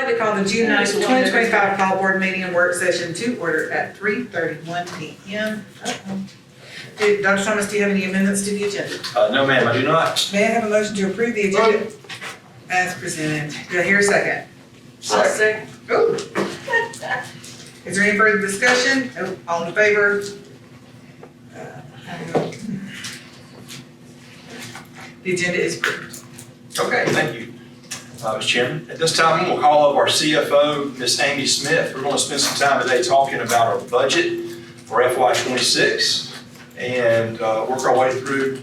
to call the June 9th, 2025 call board meeting and work session to order at 3:31 p.m. Dr. Thomas, do you have any amendments to the agenda? No, ma'am, I do not. May I have a motion to approve the agenda as presented? Do I hear a second? Second. Oh. Is there any further discussion? Oh, all in favor? The agenda is approved. Okay, thank you, Mr. Chairman. At this time, we'll call up our CFO, Ms. Amy Smith. We're going to spend some time today talking about our budget for FY26 and work our way through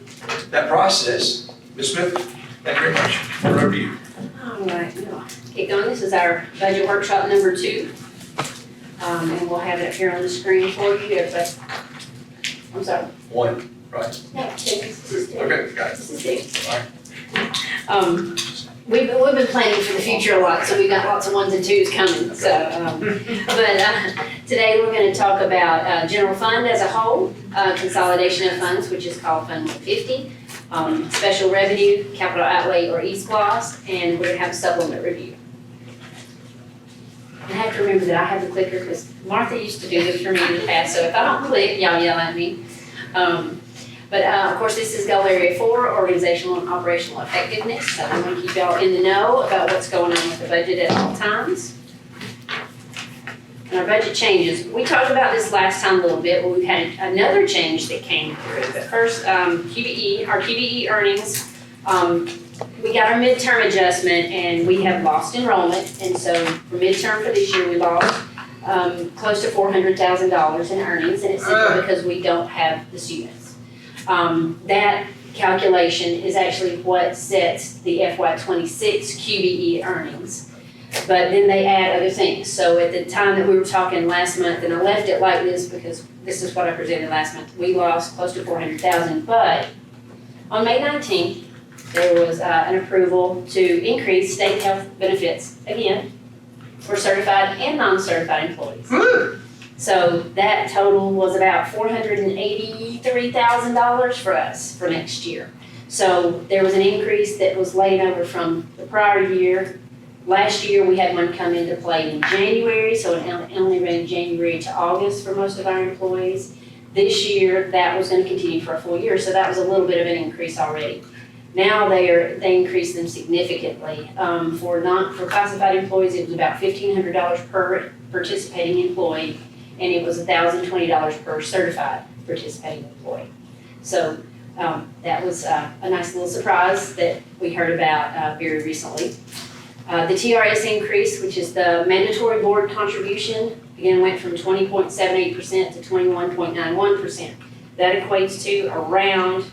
that process. Ms. Smith, thank you very much. Over to you. All right, we'll get going. This is our budget workshop number 2. And we'll have it up here on the screen for you. Everybody. I'm sorry. 1, right? No, 2. This is 2. Okay, got it. This is 2. All right. We've been planning for the future a lot, so we've got lots of 1s and 2s coming. So, today we're going to talk about general fund as a whole, consolidation of funds, which is called Fund 150, special revenue, capital outlay or E-SPLOS, and we're going to have a supplement review. I have to remember that I have the clicker because Martha used to do this for me in the past, so if I don't click, y'all yell at me. Of course, this is goal area 4, organizational and operational effectiveness. So I want to keep y'all in the know about what's going on with the budget at all times. And our budget changes. We talked about this last time a little bit, but we've had another change that came through. But first, our QBE earnings, we got our midterm adjustment and we have lost enrollment. And so for midterm for this year, we lost close to $400,000 in earnings, and it's simply because we don't have the students. That calculation is actually what sets the FY26 QBE earnings. But then they add other things. So at the time that we were talking last month, and I left it like this because this is what I presented last month, we lost close to $400,000. But on May 19th, there was an approval to increase state health benefits again for certified and non-certified employees. So that total was about $483,000 for us for next year. So there was an increase that was laid over from the prior year. Last year we had one come into play in January, so it only ran January to August for most of our employees. This year that was going to continue for a full year, so that was a little bit of an increase already. Now they increased them significantly. For classified employees, it was about $1,500 per participating employee, and it was $1,020 per certified participating employee. So that was a nice little surprise that we heard about very recently. The TRS increase, which is the mandatory board contribution, again went from 20.78% to 21.91%. That equates to around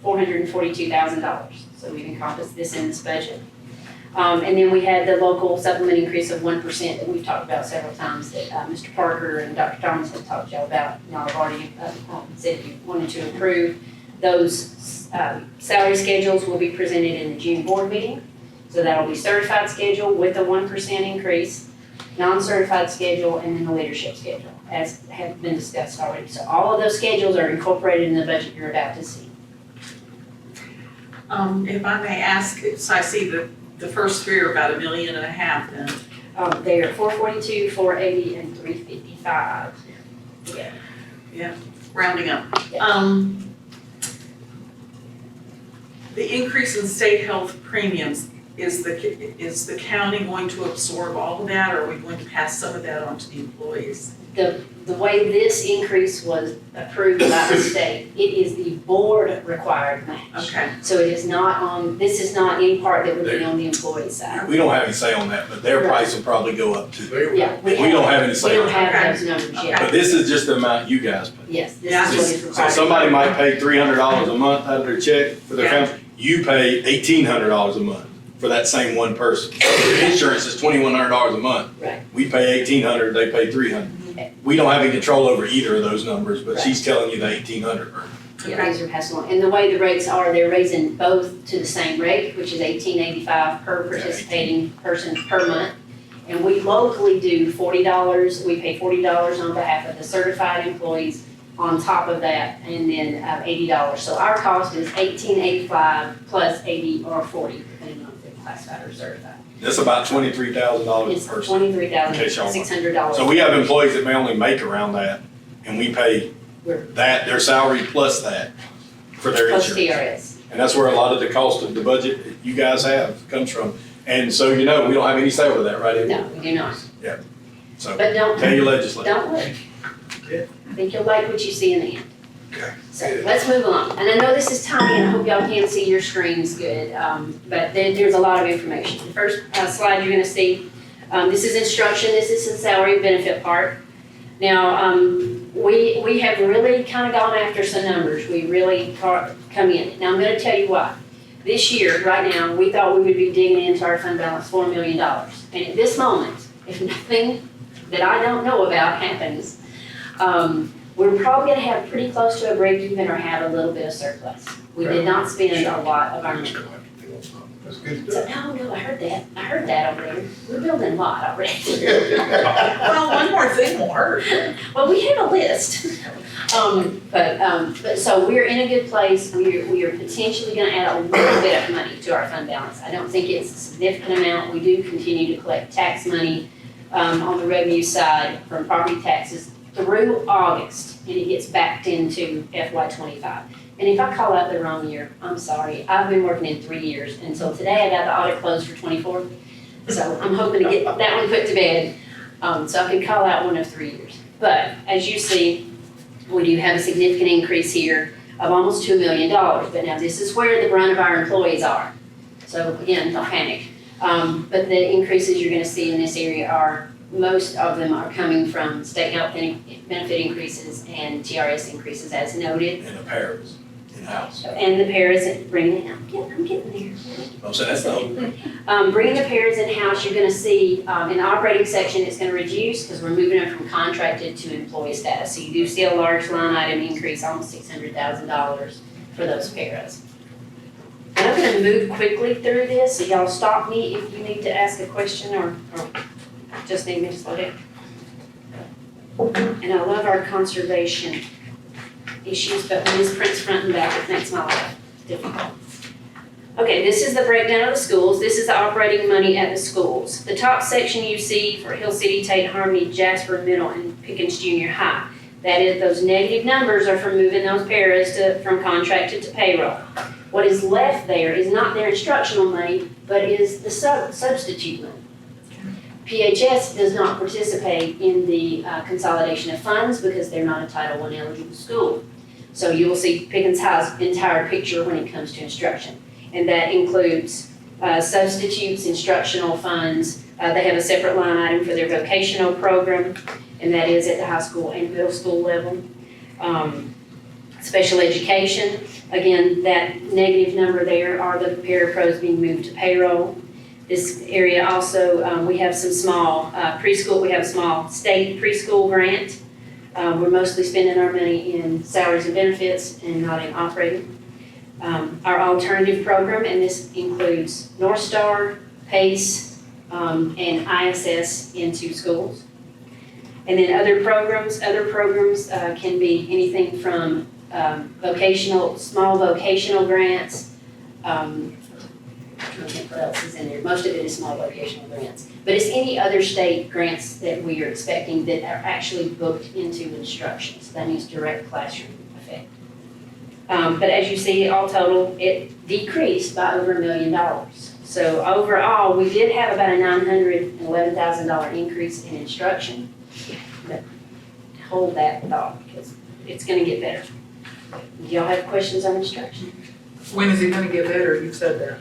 $442,000. So we've encompassed this in this budget. And then we had the local supplement increase of 1% that we've talked about several times that Mr. Parker and Dr. Thomas have talked to y'all about. Y'all have already said you wanted to improve. Those salary schedules will be presented in the June board meeting. So that'll be certified schedule with a 1% increase, non-certified schedule, and then the leadership schedule, as have been discussed already. So all of those schedules are incorporated in the budget you're about to see. If I may ask, so I see the first 3 are about $1.5 million then. They are 442, 480, and 355. Yeah, rounding up. Yeah. The increase in state health premiums, is the county going to absorb all of that, or are we going to pass some of that on to the employees? The way this increase was approved by the state, it is the board required match. Okay. So it is not on, this is not any part that would be on the employee side. We don't have any say on that, but their price will probably go up too. Yeah. We don't have any We say don't on that. have those numbers yet. But this is just the amount you guys pay. Yes, this Yeah. is what is So required. somebody might pay $300 a month out of their check for their Yeah. family. You pay $1,800 a month for that same one person. Their insurance is $2,100 a month. Right. We pay $1,800, they pay $300. We don't have any control over either of those numbers, but Right. she's telling you the $1,800. Yeah, these are passed along. And the way the rates are, they're raising both to the same rate, which is $18.85 per participating person per month. And we locally do $40, we pay $40 on behalf of the certified employees on top of that, and then $80. So our cost is $18.85 plus 80 or 40, depending on if classified or certified. That's about $23,000 It's per person. $23,600. So we have employees that may only make around that, and we pay that, their salary plus that for their Plus insurance. TRS. And that's where a lot of the cost of the budget that you guys have comes from. And so, we don't have any say over that, right? Amy? No, we do not. So, But don't, tell your legislature. don't look. Good. I think you'll like what you see in the end. Okay. So let's move along. And I know this is tiny, and I hope y'all can see your screens good, but there's a lot of information. The first slide you're gonna see, this is instruction, this is the salary and benefit part. Now, we have really kind of gone after some numbers. We really come in. Now, I'm gonna tell you why. This year, right now, we thought we would be digging into our fund balance $4 million. And at this moment, if nothing that I don't know about happens, we're probably gonna have pretty close to a break even or have a little bit of surplus. We did not spend a lot of our money. That's good. So, no, I heard that over there. We're building a lot already. Well, one more thing won't hurt. Well, we have a list. But so we're in a good place. We are potentially gonna add a little bit of money to our fund balance. I don't think it's a significant amount. We do continue to collect tax money, on the revenue side from property taxes through August, and it gets backed into FY '25. And if I call out the wrong year, I'm sorry. I've been working in 3 years, and so today I got the audit closed for '24. So I'm hoping to get that one put to bed, so I can call out one of 3 years. But as you see, we do have a significant increase here of almost $2 million. But now this is where the brunt of our employees are. So again, don't panic. But the increases you're gonna see in this area are, most of them are coming from state health benefit increases and TRS increases as noted. And the paras in-house. And the paras, bringing it, I'm getting there. I'm saying that's the whole. Bringing the paras in-house, you're gonna see, in the operating section, it's gonna reduce because we're moving it from contracted to employee status. So you do see a large line item increase, almost $600,000 for those paras. And I'm gonna move quickly through this, so y'all stop me if you need to ask a question or just need me to slow down. And I love our conservation issues, but when this prints front and back, it makes my life difficult. Okay, this is the breakdown of the schools. This is the operating money at the schools. The top section you see for Hill City, Tate, Harmony, Jasper Middle, and Pickens Junior High. That is, those negative numbers are for moving those paras from contracted to payroll. What is left there is not their instructional money, but is the substitute money. PHS does not participate in the consolidation of funds because they're not a Title I eligible school. So you will see Pickens High's entire picture when it comes to instruction. And that includes substitutes, instructional funds. They have a separate line item for their vocational program, and that is at the high school and middle school level. Special education, again, that negative number there are the parapros being moved to payroll. This area also, we have some small preschool, we have a small state preschool grant. We're mostly spending our money in salaries and benefits and not in operating. Our alternative program, and this includes North Star, PACE, and ISS into schools. And then other programs can be anything from small vocational grants. I'm trying to think what else is in there. Most of it is small vocational grants. But it's any other state grants that we are expecting that are actually booked into instruction. So that means direct classroom effect. But as you see, all total, it decreased by over $1 million. So overall, we did have about a $911,000 increase in instruction. But hold that thought because it's going to get better. Do y'all have questions on instruction? When is it gonna get better? You've said that.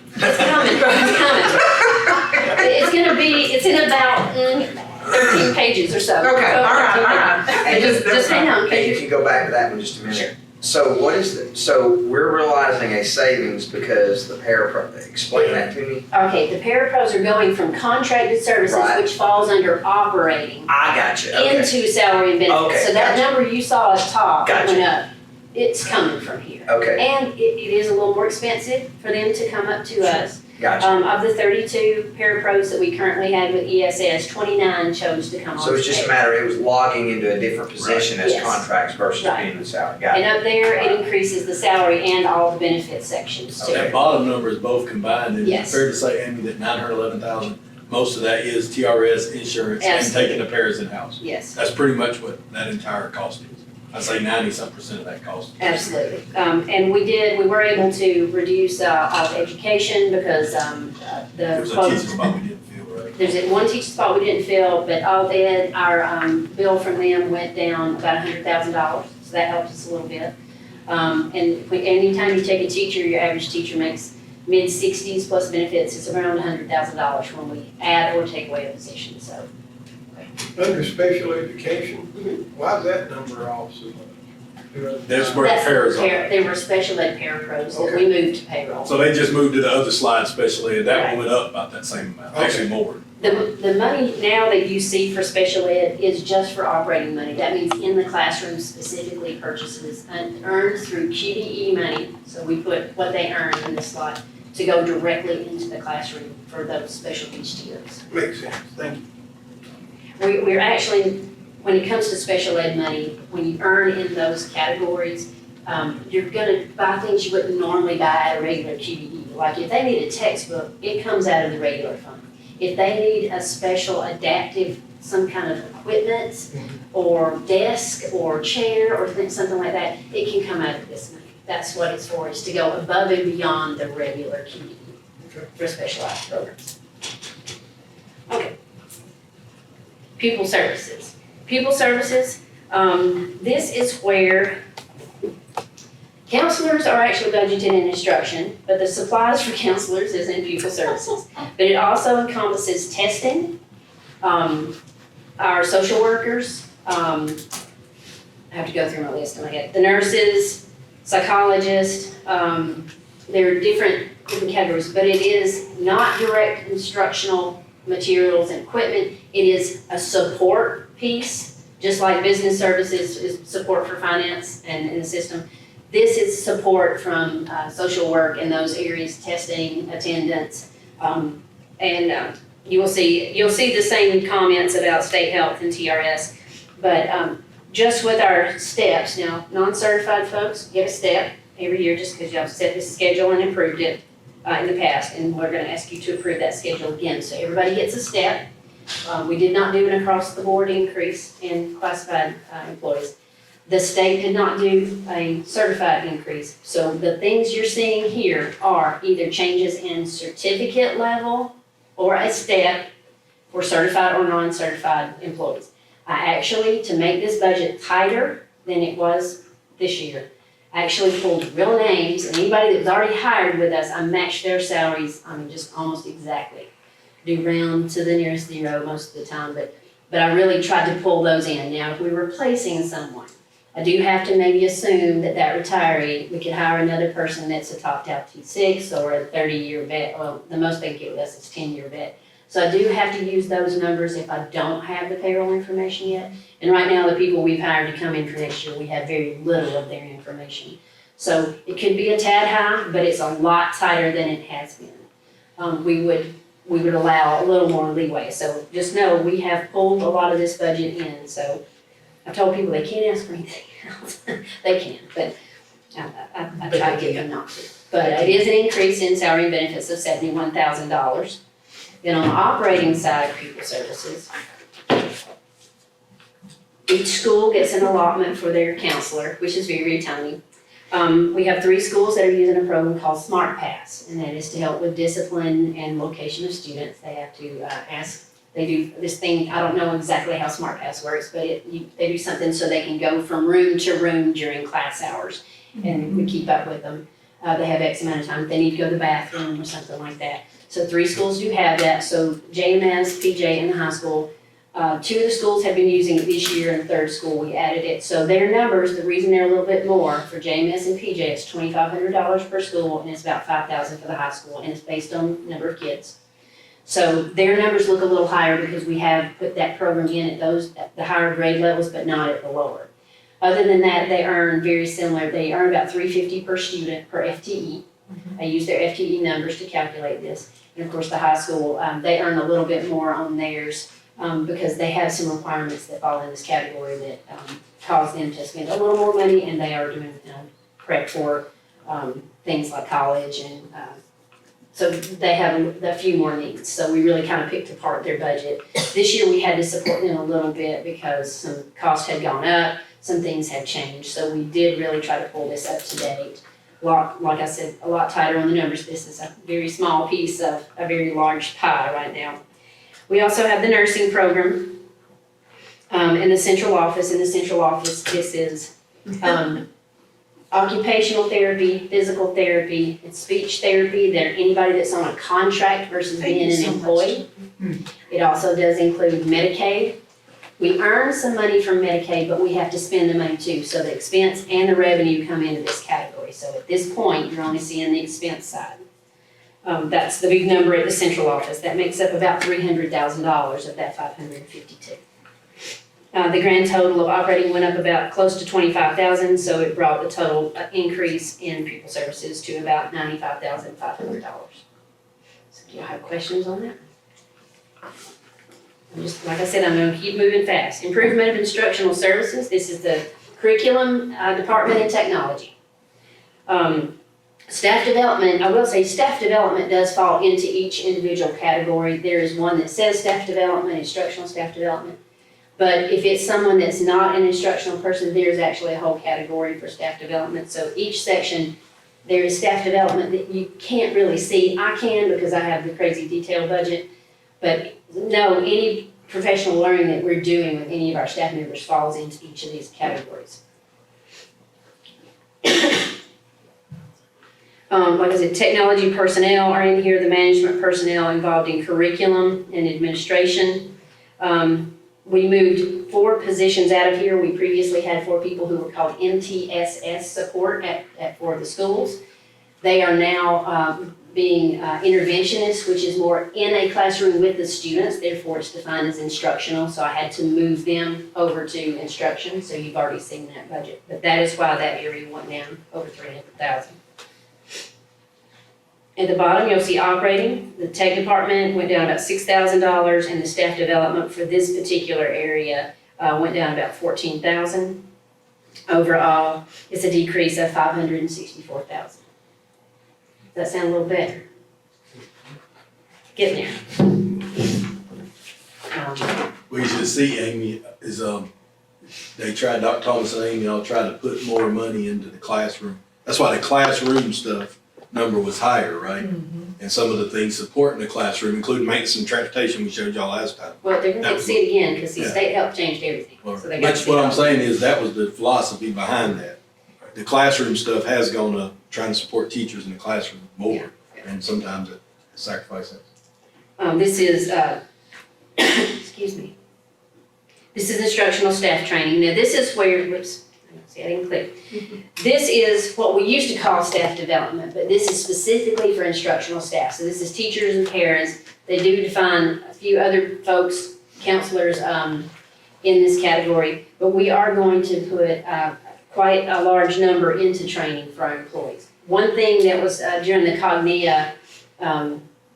It's coming. It's in about 13 pages or so. Okay, all right. And just hang on. Hey, if you go back to that one just a minute. Sure. So what is the, so we're realizing a savings because the explain that to me? Okay, the parapros are going from contracted services, Right. which falls under operating, I got you, okay. into salary and benefits. Okay, So that gotcha. number you saw at top that Gotcha. went up, it's coming from here. Okay, And it is a little more expensive for them to come up to us. Gotcha. Of the 32 parapros that we currently had with ESS, 29 chose to come on. So it's just a matter, it was logging into a different position as Yes. contracts versus Right. being the salary. Got And it. up there, it increases the salary and all the benefit sections too. That bottom number is both combined, is it Yes. fair to say, Amy, that 911,000, most of that is TRS insurance and Absolutely. taking the pairs in-house? Yes, That's pretty much what that entire cost is. I'd say 90-some% of that cost. absolutely. And we were able to reduce all the education because There the was a quote. teaching spot we didn't fill, right? There's one teacher spot we didn't fill, but all ed, our bill from them went down about $100,000, so that helped us a little bit. Anytime you take a teacher, your average teacher makes mid-60s plus benefits, it's around $100,000 when we add or take away a position, so. Under special education, Mhm. why is that number off so much? That's where the That's pairs are. They were special ed parapros that we moved to payroll. So they just moved to the other slide, especially, that one went up about that same amount, actually more. The money now that you see for special ed is just for operating money. That means in the classroom specifically purchases earned through QDE money. So we put what they earn in the slot to go directly into the classroom for those special HTOs. Makes sense, thank you. We're actually, when it comes to special ed money, when you earn in those categories, you're gonna buy things you wouldn't normally buy at a regular QDE. Like if they need a textbook, it comes out of the regular fund. If they need a special adaptive, some kind of equipment, or desk, or chair, or something like that, it can come out of this money. That's what it's for, is to go above and beyond the regular QDE for specialized programs. Okay. Pupil services. Pupil services, this is where counselors are actually budgeted in instruction, but the supplies for counselors is in pupil services. But it also encompasses testing, our social workers, I have to go through my list in my head, the nurses, psychologists, there are different categories, but it is not direct instructional materials and equipment. It is a support piece, just like business services is support for finance and in the system. This is support from social work in those areas, testing, attendance, you will see the same comments about state health and TRS, but just with our steps, now non-certified folks get a step every year just because y'all set this schedule and approved it in the past, and we're gonna ask you to approve that schedule again, so everybody gets a step. We did not do an across-the-board increase in classified employees. The state did not do a certified increase, so the things you're seeing here are either changes in certificate level or a step for certified or non-certified employees. I actually, to make this budget tighter than it was this year, actually pulled real names, and anybody that was already hired with us, I matched their salaries, just almost exactly. Do round to the nearest zero most of the time, but I really tried to pull those in. Now, if we're replacing someone, I do have to maybe assume that retiree, we could hire another person that's a topped out T6 or a 30-year vet. Well, the most they can get with us is 10-year vet. So I do have to use those numbers if I don't have the payroll information yet. And right now, the people we've hired to come in for next year, we have very little of their information. So it could be a tad high, but it's a lot tighter than it has been. We would allow a little more leeway. So just know we have pulled a lot of this budget in. So I've told people they can't ask for anything else. They can, but I try to get them not to. But it is an increase in salary and benefits of $71,000. Then on the operating side of pupil services, each school gets an allotment for their counselor, which is very, very tiny. We have 3 schools that are using a program called Smart Pass, and that is to help with discipline and location of students. They have to they do this thing, I don't know exactly how Smart Pass works, but they do something so they can go from room to room during class hours, and we keep up with them. They have X amount of time, if they need to go to the bathroom or something like that. So 3 schools do have that, so JMS, PJ, and the high school. 2 of the schools have been using it this year, and 3rd school we added it. So their numbers, the reason they're a little bit more for JMS and PJ, it's $2,500 per school, and it's about $5,000 for the high school, and it's based on number of kids. So their numbers look a little higher because we have put that program in at the higher grade levels, but not at the lower. Other than that, they earn very similar. They earn about $350 per student per FTE. I use their FTE numbers to calculate this. And of course, the high school, they earn a little bit more on theirs because they have some requirements that fall in this category that cause them to spend a little more money, and they are doing prep for things like college, and so they have a few more needs. So we really kind of picked apart their budget. This year we had to support them a little bit because some costs had gone up, some things had changed. So we did really try to pull this up to date. Like I said, a lot tighter on the numbers. This is a very small piece of a very large pie right now. We also have the nursing program in the central office. In the central office, this is occupational therapy, physical therapy, and speech therapy. They're anybody that's on a contract versus being an employee. It also does include Medicaid. We earn some money from Medicaid, but we have to spend the money too. So the expense and the revenue come into this category. So at this point, you're only seeing the expense side. That's the big number at the central office. That makes up about $300,000 of that 552. The grand total of operating went up about close to $25,000, so it brought the total increase in pupil services to about $95,500. So do y'all have questions on that? Just, like I said, I'm gonna keep moving fast. Improvement of instructional services. This is the curriculum department and technology. Staff development, I will say staff development does fall into each individual category. There is one that says staff development, instructional staff development. But if it's someone that's not an instructional person, there's actually a whole category for staff development. So each section, there is staff development that you can't really see. I can because I have the crazy detailed budget. But no, any professional learning that we're doing with any of our staff members falls into each of these categories. Like I said, technology personnel are in here, the management personnel involved in curriculum and administration. We moved 4 positions out of here. We previously had 4 people who were called MTSS support at 4 of the schools. They are now being interventionists, which is more in a classroom with the students, therefore it's defined as instructional, so I had to move them over to instruction, so you've already seen that budget. But that is why that area went down over $300,000. At the bottom, you'll see operating. The tech department went down about $6,000, and the staff development for this particular area went down about $14,000. Overall, it's a decrease of $564,000. Does that sound a little better? Getting there. We should see Amy is, they tried, Dr. Thomas and Amy all tried to put more money into the classroom. That's why the classroom stuff number was higher, right? And some of the things supporting the classroom, including maintenance and transportation we showed y'all last time. Well, they're gonna see it again, because the Yeah. state help changed everything, so they got to That's see what it I'm all. saying is that was the philosophy behind that. The classroom stuff has gone up, trying to support teachers in the classroom more, and sometimes it sacrifices. This is, excuse me. This is instructional staff training. Now, this is where, whoops, see, I didn't click. This is what we used to call staff development, but this is specifically for instructional staff. So this is teachers and parents. They do define a few other folks, counselors, in this category, but we are going to put quite a large number into training for our employees. One thing that was during the COGNIA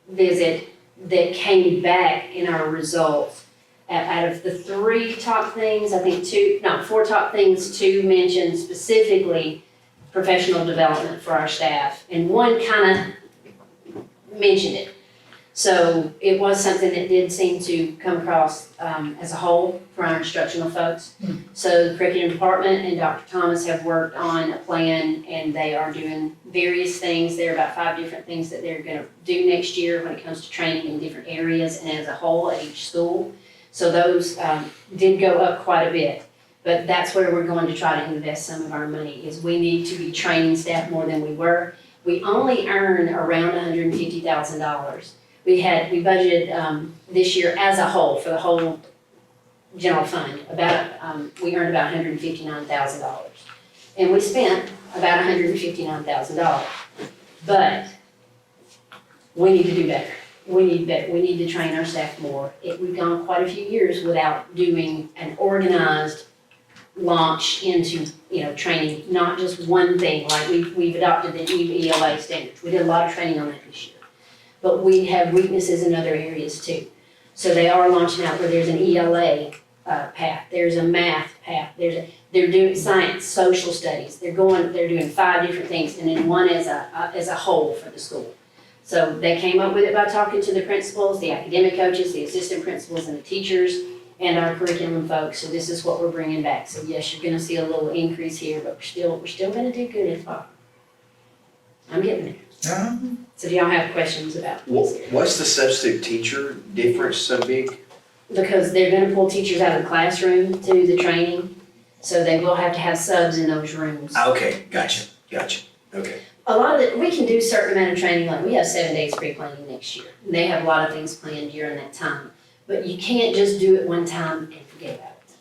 visit that came back in our results, out of the 3 top things, I think 4 top things, 2 mentioned specifically professional development for our staff, and 1 kind of mentioned it. So it was something that did seem to come across as a whole for our instructional folks. So the curriculum department and Dr. Thomas have worked on a plan, and they are doing various things. There are about 5 different things that they're gonna do next year when it comes to training in different areas and as a whole at each school. So those did go up quite a bit, but that's where we're going to try to invest some of our money, is we need to be training staff more than we were. We only earn around $150,000. We budgeted this year as a whole, for the whole general fund, we earned about $159,000. And we spent about $159,000. But we need to do better. We need to train our staff more. We've gone quite a few years without doing an organized launch into, training, not just one thing, like we've adopted the new ELA standards. We did a lot of training on that this year. But we have weaknesses in other areas too. So they are launching out where there's an ELA path, there's a math path, they're doing science, social studies, they're doing 5 different things, and then one as a whole for the school. So they came up with it by talking to the principals, the academic coaches, the assistant principals, and the teachers, and our curriculum folks. So this is what we're bringing back. So yes, you're gonna see a little increase here, but we're still gonna do good at fall. I'm getting there. Yeah. So do y'all have questions about this? What's the substitute teacher difference so big? Because they're gonna pull teachers out of the classroom to do the training, so they will have to have subs in those rooms. Okay, gotcha, okay. A lot of it, we can do a certain amount of training, like we have 7 days pre-planning next year. And they have a lot of things planned during that time. But you can't just do it one time and forget about it.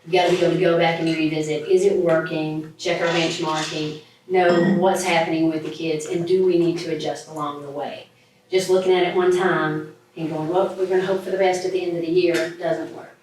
You gotta be able to go back and revisit, is it working, check our benchmarking, know what's happening with the kids, and do we need to adjust along the way? Just looking at it one time and going, well, we're gonna hope for the best at the end of the year, doesn't work.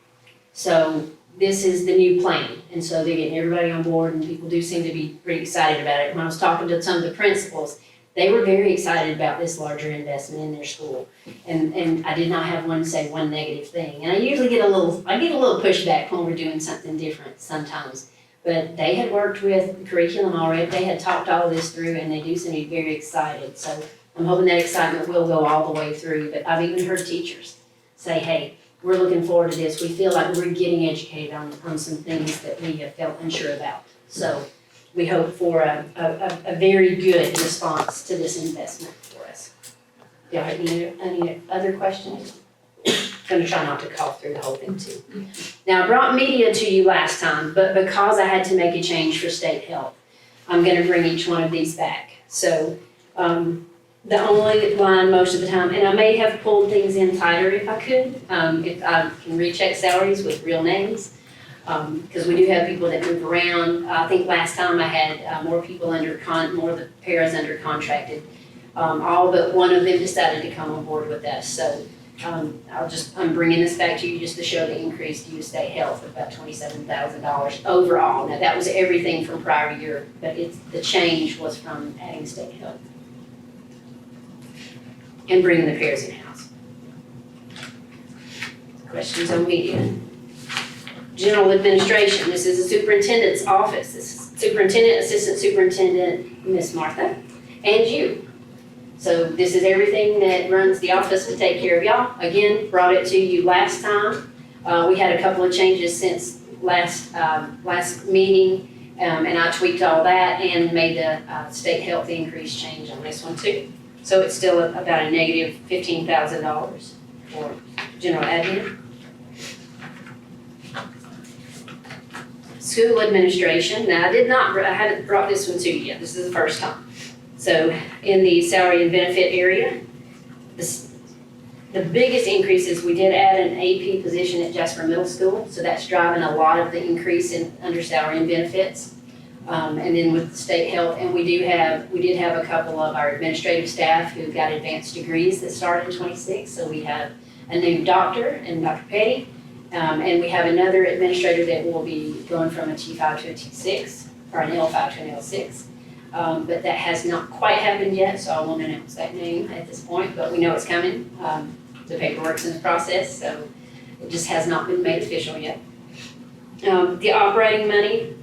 So this is the new plan, and so they're getting everybody on board, and people do seem to be pretty excited about it. When I was talking to some of the principals, they were very excited about this larger investment in their school. And I did not have one say one negative thing. And I usually get a little pushback when we're doing something different sometimes. But they had worked with the curriculum already, they had talked all this through, and they do seem to be very excited. So I'm hoping that excitement will go all the way through. But I've even heard teachers say, hey, we're looking forward to this. We feel like we're getting educated on some things that we have felt unsure about. So we hope for a very good response to this investment for us. Do y'all have any other questions? Gonna try not to cough through the whole thing too. Now, I brought media to you last time, but because I had to make a change for state health, I'm gonna bring each one of these back. So, the only line most of the time, and I may have pulled things in tighter if I could, if I can recheck salaries with real names. Because we do have people that move around. I think last time I had more people more of the paras under contracted. All but one of them decided to come on board with us. So I'm bringing this back to you just to show the increase due to state health of about $27,000 overall. Now that was everything from prior year, but the change was from adding state health and bringing the paras in-house. Questions on media? General administration, this is the superintendent's office. This is superintendent, assistant superintendent, Miss Martha, and you. So this is everything that runs the office to take care of y'all. Again, brought it to you last time. We had a couple of changes since last meeting, and I tweaked all that and made the state health increase change on this one too. So it's still about a negative $15,000 for general admin. School administration, now I haven't brought this one to you yet, this is the first time. So in the salary and benefit area, the biggest increase is we did add an AP position at Jasper Middle School, so that's driving a lot of the increase in under salary and benefits. And then with the state health, and we did have a couple of our administrative staff who got advanced degrees that started in 26, so we have a new doctor and Dr. Petty. And we have another administrator that will be going from a T5 to a T6, or an L5 to an L6. But that has not quite happened yet, so I won't announce that name at this point, but we know it's coming. The paperwork's in the process, so it just has not been made official yet. The operating money,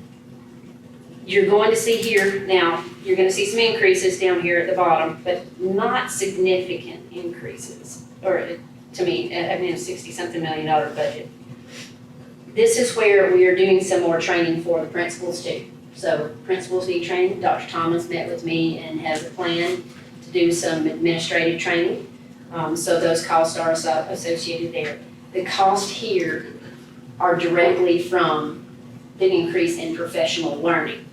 you're going to see here, now, you're gonna see some increases down here at the bottom, but not significant increases, or to me, I mean, a $60-something million budget. This is where we are doing some more training for the principals too. So principals need training. Dr. Thomas met with me and has a plan to do some administrative training. So those costs are associated there. The costs here are directly from the increase in professional learning.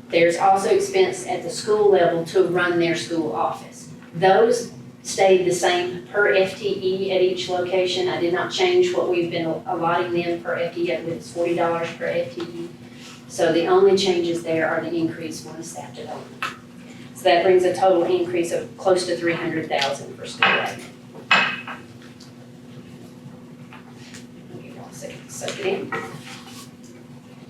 There's also expense at the school level to run their school office. Those stayed the same per FTE at each location. I did not change what we've been allotting them per FTE, it's $40 per FTE. So the only changes there are the increase on the staff development. So that brings a total increase of close to $300,000 for school admin. I'll give y'all a second to soak it in.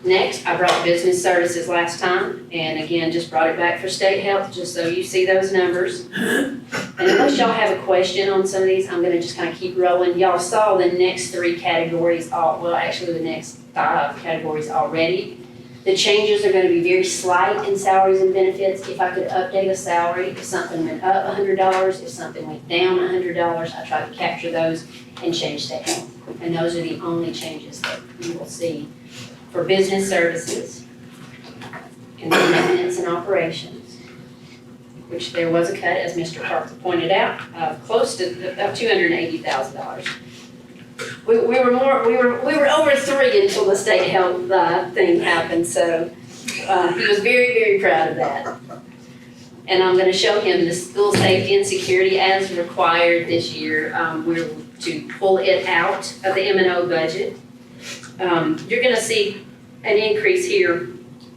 Next, I brought business services last time, and again, just brought it back for state health, just so you see those numbers. And unless y'all have a question on some of these, I'm gonna just kind of keep rolling. Y'all saw the next 3 categories, actually the next 5 categories already. The changes are gonna be very slight in salaries and benefits. If I could update a salary, if something went up $100, if something went down $100, I try to capture those and change state health. And those are the only changes that you will see for business services and for maintenance and operations, which there was a cut, as Mr. Parker pointed out, close to about $280,000. We were over 3 until the state health thing happened, so he was very, very proud of that. And I'm gonna show him the school safety and security as required this year. We're to pull it out of the M&O budget. You're gonna see an increase here.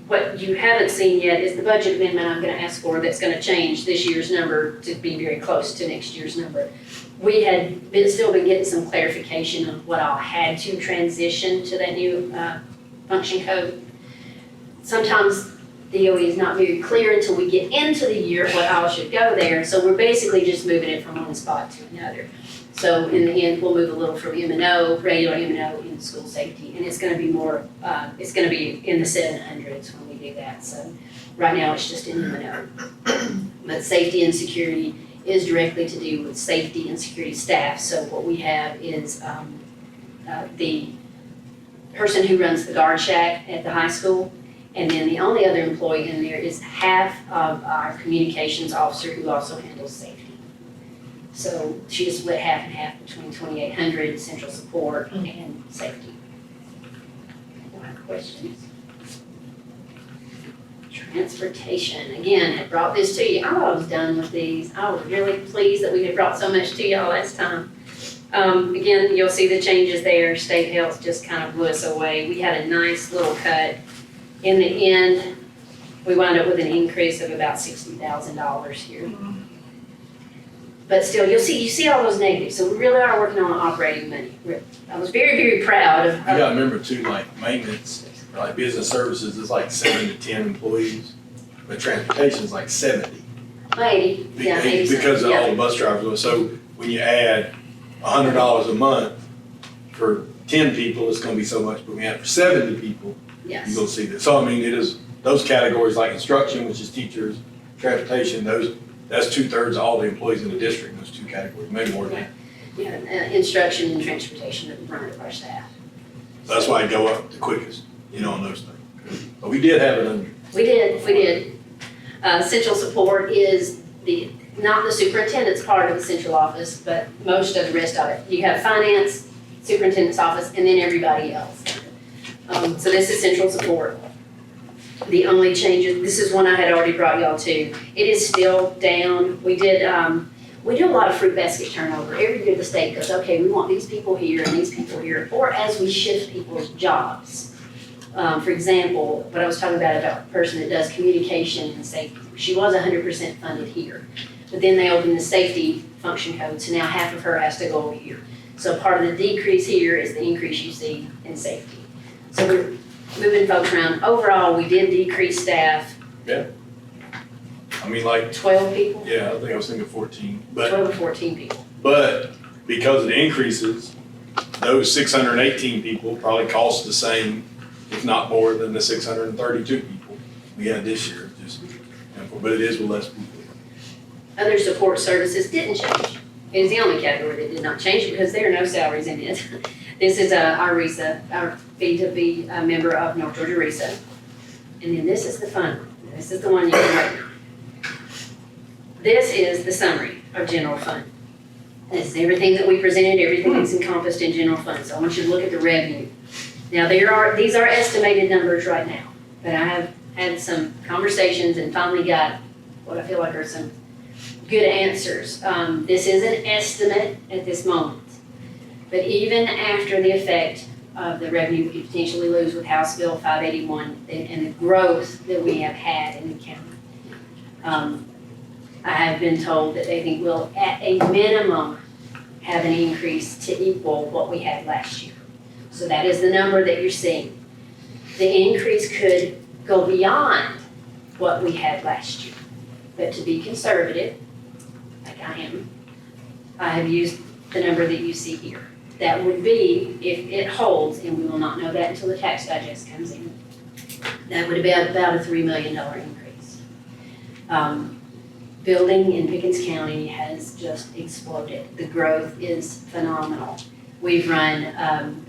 What you haven't seen yet is the budget amendment I'm gonna ask for that's gonna change this year's number to be very close to next year's number. We had still been getting some clarification of what I'll had to transition to that new function code. Sometimes DOE is not very clear until we get into the year what all should go there, so we're basically just moving it from one spot to another. So in the end, we'll move a little from M&O, regular M&O in school safety, and it's gonna be more, it's gonna be in the 700s when we do that. So right now, it's just in M&O. But safety and security is directly to do with safety and security staff. So what we have is the person who runs the guard shack at the high school, and then the only other employee in there is half of our communications officer who also handles safety. So she is split half and half between 2,800, central support, and safety. Any questions? Transportation, again, had brought this to you. I was done with these. I was really pleased that we had brought so much to y'all last time. Again, you'll see the changes there. State health just kind of blew us away. We had a nice little cut. In the end, we wound up with an increase of about $60,000 here. But still, you see all those negatives, so we really are working on operating money. I was very, very proud of. You gotta remember too, like maintenance, like business services is like 7 to 10 employees, but transportation is like 70. 80, yeah, 80. Because of all the bus drivers, so when you add $100 a month for 10 people, it's gonna be so much, but when you add for 70 people, you're Yes, gonna see that. So I mean, it is, those categories like instruction, which is teachers, transportation, that's 2/3 of all the employees in the district, those 2 categories, maybe more than that. yeah, instruction and transportation that run of our staff. So that's why I go up the quickest, on those things. But we did have it under. We did. Central support is not the superintendent's part of the central office, but most of the rest of it. You have finance, superintendent's office, and then everybody else. So this is central support. The only changes, this is one I had already brought y'all to. It is still down. We do a lot of fruit basket turnover. Every year the state goes, okay, we want these people here and these people here, or as we shift people's jobs. For example, what I was talking about the person that does communication and safety. She was 100% funded here, but then they opened the safety function code, so now half of her has to go over here. So part of the decrease here is the increase you see in safety. So we're moving folks around. Overall, we did decrease staff. Yeah. I mean, like, 12 people, yeah, I think I was thinking 14, 12 to 14 people. but because of the increases, those 618 people probably cost the same, if not more than the 632 people we had this year, but it is with less people. Other support services didn't change. It is the only category that did not change because there are no salaries in it. This is our RESA, our fee to be a member of North Georgia RESA. And then this is the fun one. This is the one you can write. This is the summary of general fund. This is everything that we presented, everything that's encompassed in general fund. So I want you to look at the revenue. Now these are estimated numbers right now, but I have had some conversations and finally got what I feel like are some good answers. This is an estimate at this moment, but even after the effect of the revenue we could potentially lose with House Bill 581 and the growth that we have had in the county, I have been told that they think we'll, at a minimum, have an increase to equal what we had last year. So that is the number that you're seeing. the increase could go beyond what we had last year. But to be conservative, like I am, I have used the number that you see here. That would be, if it holds, and we will not know that until the tax digest comes in, that would be about a $3 million increase. Building in Pickens County has just exploded. The growth is phenomenal. We've run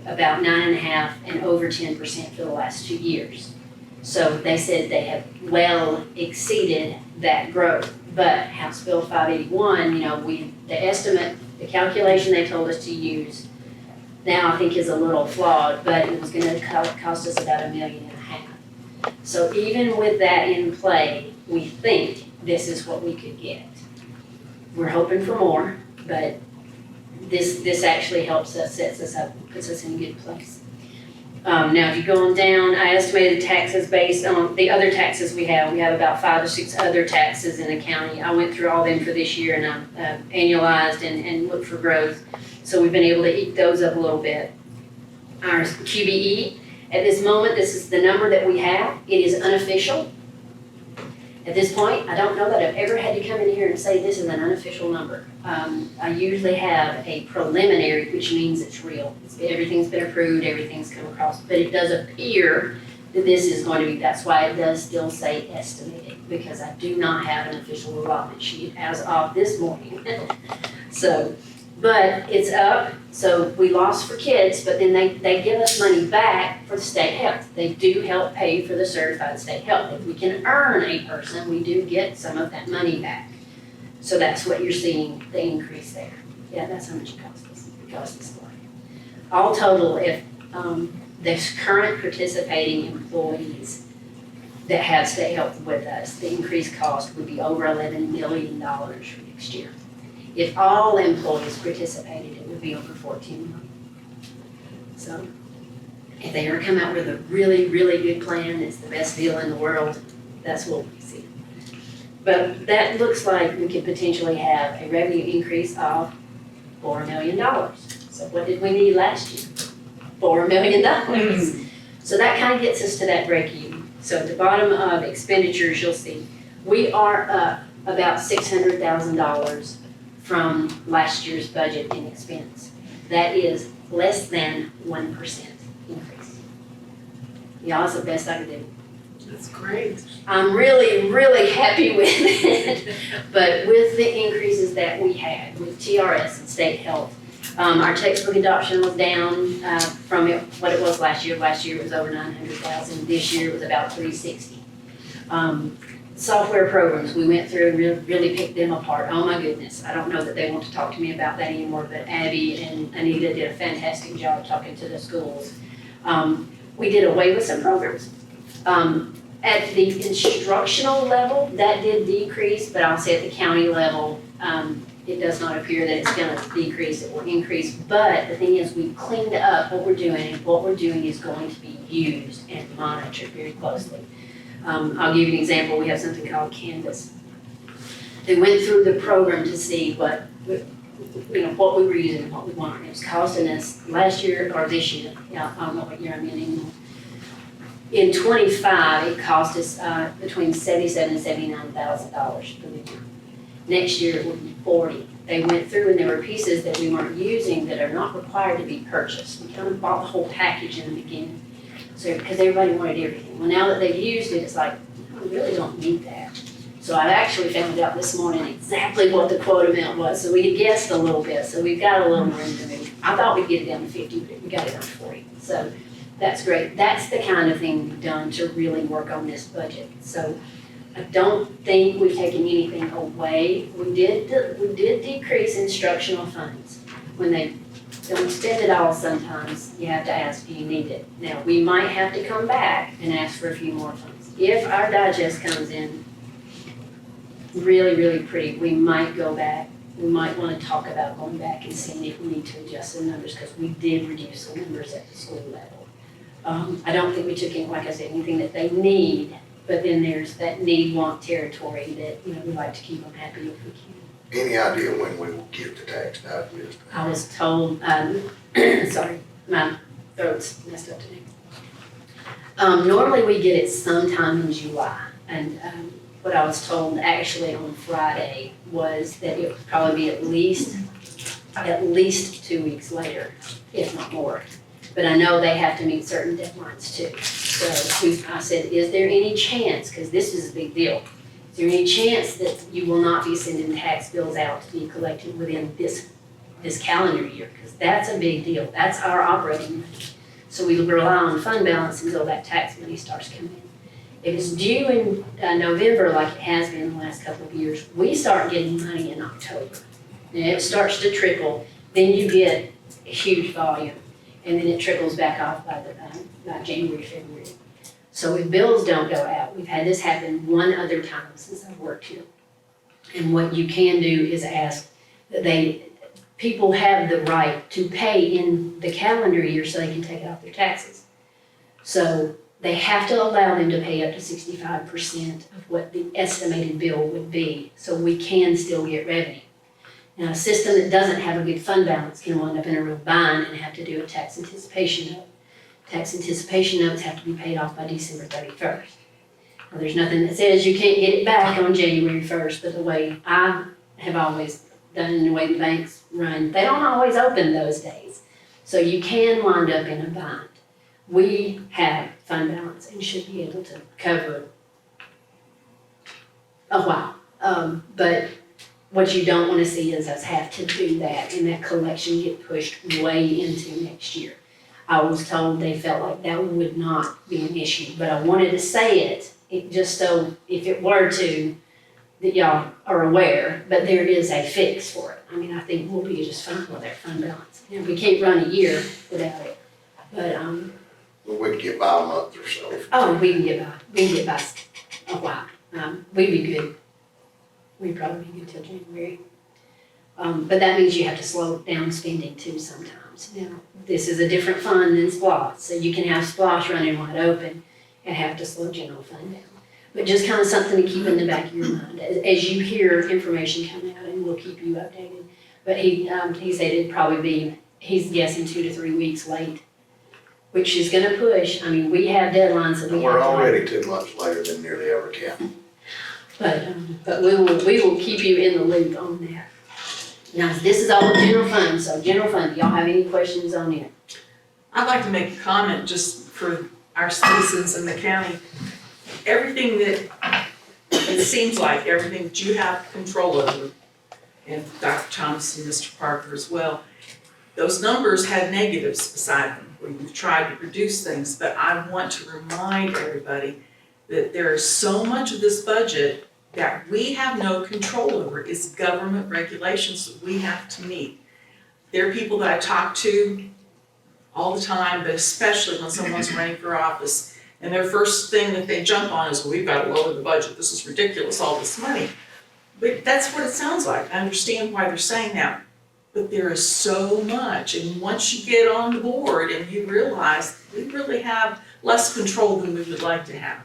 about 9.5% and over 10% for the last 2 years. So they said they have well exceeded that growth. But House Bill 581, the estimate, the calculation they told us to use now I think is a little flawed, but it was gonna cost us about $1.5 million. So even with that in play, we think this is what we could get. We're hoping for more, but this actually helps us, sets us up, puts us in a good place. Now, if you go on down, I estimated taxes based on the other taxes we have. We have about 5 or 6 other taxes in the county. I went through all them for this year and I annualized and looked for growth. So we've been able to eat those up a little bit. Our QBE, at this moment, this is the number that we have. It is unofficial. At this point, I don't know that I've ever had to come in here and say this is an unofficial number. I usually have a preliminary, which means it's real. Everything's been approved, everything's come across, but it does appear that this is going to be, that's why it does still say estimated, because I do not have an official allotment sheet as of this morning. So, but it's up, so we lost for kids, but then they give us money back for the state health. They do help pay for the certified state health. If we can earn a person, we do get some of that money back. So that's what you're seeing, the increase there. Yeah, that's how much it cost us. It cost us more. All total, if there's current participating employees that have state health with us, the increased cost would be over $11 million for next year. If all employees participated, it would be over 14 million. So if they ever come out with a really, really good plan, it's the best deal in the world, that's what we see. But that looks like we could potentially have a revenue increase of $4 million. So what did we need last year? $4 million. So that kind of gets us to that break even. So at the bottom of expenditures, you'll see we are up about $600,000 from last year's budget in expense. That is less than 1% increase. Y'all, it's the best I could do. That's great. I'm really, really happy with it. But with the increases that we had with TRS and state health, our textbook adoption was down from what it was last year. Last year it was over 900,000. This year it was about 360. Software programs, we went through and really picked them apart. Oh my goodness, I don't know that they want to talk to me about that anymore, but Abby and Anita did a fantastic job talking to the schools. We did away with some programs. At the instructional level, that did decrease, but I'll say at the county level, it does not appear that it's gonna decrease, it will increase. But the thing is, we've cleaned up what we're doing, and what we're doing is going to be used and monitored very closely. I'll give you an example. We have something called Canvas. They went through the program to see what we were using and what we weren't. It was costing us last year or this year. Yeah, I don't know what year I'm in anymore. In 25, it cost us between $77,000 and $79,000 for the year. Next year it will be 40. They went through and there were pieces that we weren't using that are not required to be purchased. We kind of bought the whole package in the beginning. So, because everybody wanted everything. Well, now that they've used it, it's like, we really don't need that. So I actually found out this morning exactly what the quote amount was. So we had guessed a little bit, so we've got a little room to move. I thought we'd get it down to 50, but we got it down to 40. So that's great. That's the kind of thing we've done to really work on this budget. So I don't think we've taken anything away. We did decrease instructional funds. When they don't spend it all sometimes, you have to ask, do you need it? Now, we might have to come back and ask for a few more funds. If our digest comes in really, really pretty, we might go back. We might want to talk about going back and seeing if we need to adjust the numbers, because we did reduce the numbers at the school level. I don't think we took in, like I said, anything that they need, but then there's that need-want territory that, we like to keep them happy if we can. Any idea when we will get the tax digest? I was told, sorry, my throat's messed up today. Normally we get it sometime in July, and, what I was told actually on Friday was that it would probably be at least 2 weeks later, if not more. But I know they have to meet certain deadlines too. So I said, is there any chance, because this is a big deal, is there any chance that you will not be sending tax bills out to be collected within this calendar year? Because that's a big deal. That's our operating money. So we rely on fund balance until that tax money starts coming in. If it's due in November, like it has been the last couple of years, we start getting money in October. And it starts to trickle, then you get a huge volume, and then it trickles back off by January, February. So if bills don't go out, we've had this happen one other time since I've worked here. And what you can do is ask that people have the right to pay in the calendar year so they can take it off their taxes. So they have to allow them to pay up to 65% of what the estimated bill would be, so we can still get revenue. Now, a system that doesn't have a good fund balance can wind up in a real bind and have to do a tax anticipation note. Tax anticipation notes have to be paid off by December 31st. Now, there's nothing that says you can't get it back on January 1st, but the way I have always done and the way the banks run, they don't always open those days. So you can wind up in a bind. We have fund balance and should be able to cover a while. But what you don't want to see is us have to do that and that collection get pushed way into next year. I was told they felt like that would not be an issue, but I wanted to say it just so if it were to, that y'all are aware, but there is a fix for it. I mean, I think we'll be just fine with our fund balance. And we can't run a year without it, but, Well, we'd get by a month or so. oh, we can get by a while. We'd be good. We'd probably be good till January. But that means you have to slow down spending too sometimes. Now, this is a different fund than SPLOST, so you can have SPLOST running wide open and have to slow general fund down. But just kind of something to keep in the back of your mind as you hear information come out, and we'll keep you updated. But he said it'd probably be, he's guessing 2 to 3 weeks late, which is gonna push. I mean, we have deadlines that we have to. We're already 2 months later than nearly every county. But we will keep you in the loop on that. Now, this is all general fund, so general fund, do y'all have any questions on it? I'd like to make a comment just for our citizens in the county. Everything that, it seems like everything that you have control over, and Dr. Thomas and Mr. Parker as well, those numbers had negatives beside them where you've tried to reduce things, but I want to remind everybody that there is so much of this budget that we have no control over. It's government regulations that we have to meet. There are people that I talk to all the time, but especially when someone's running for office, and their first thing that they jump on is, well, we've got to lower the budget, this is ridiculous, all this money. But that's what it sounds like. I understand why they're saying that. But there is so much, and once you get on the board and you realize we really have less control than we would like to have.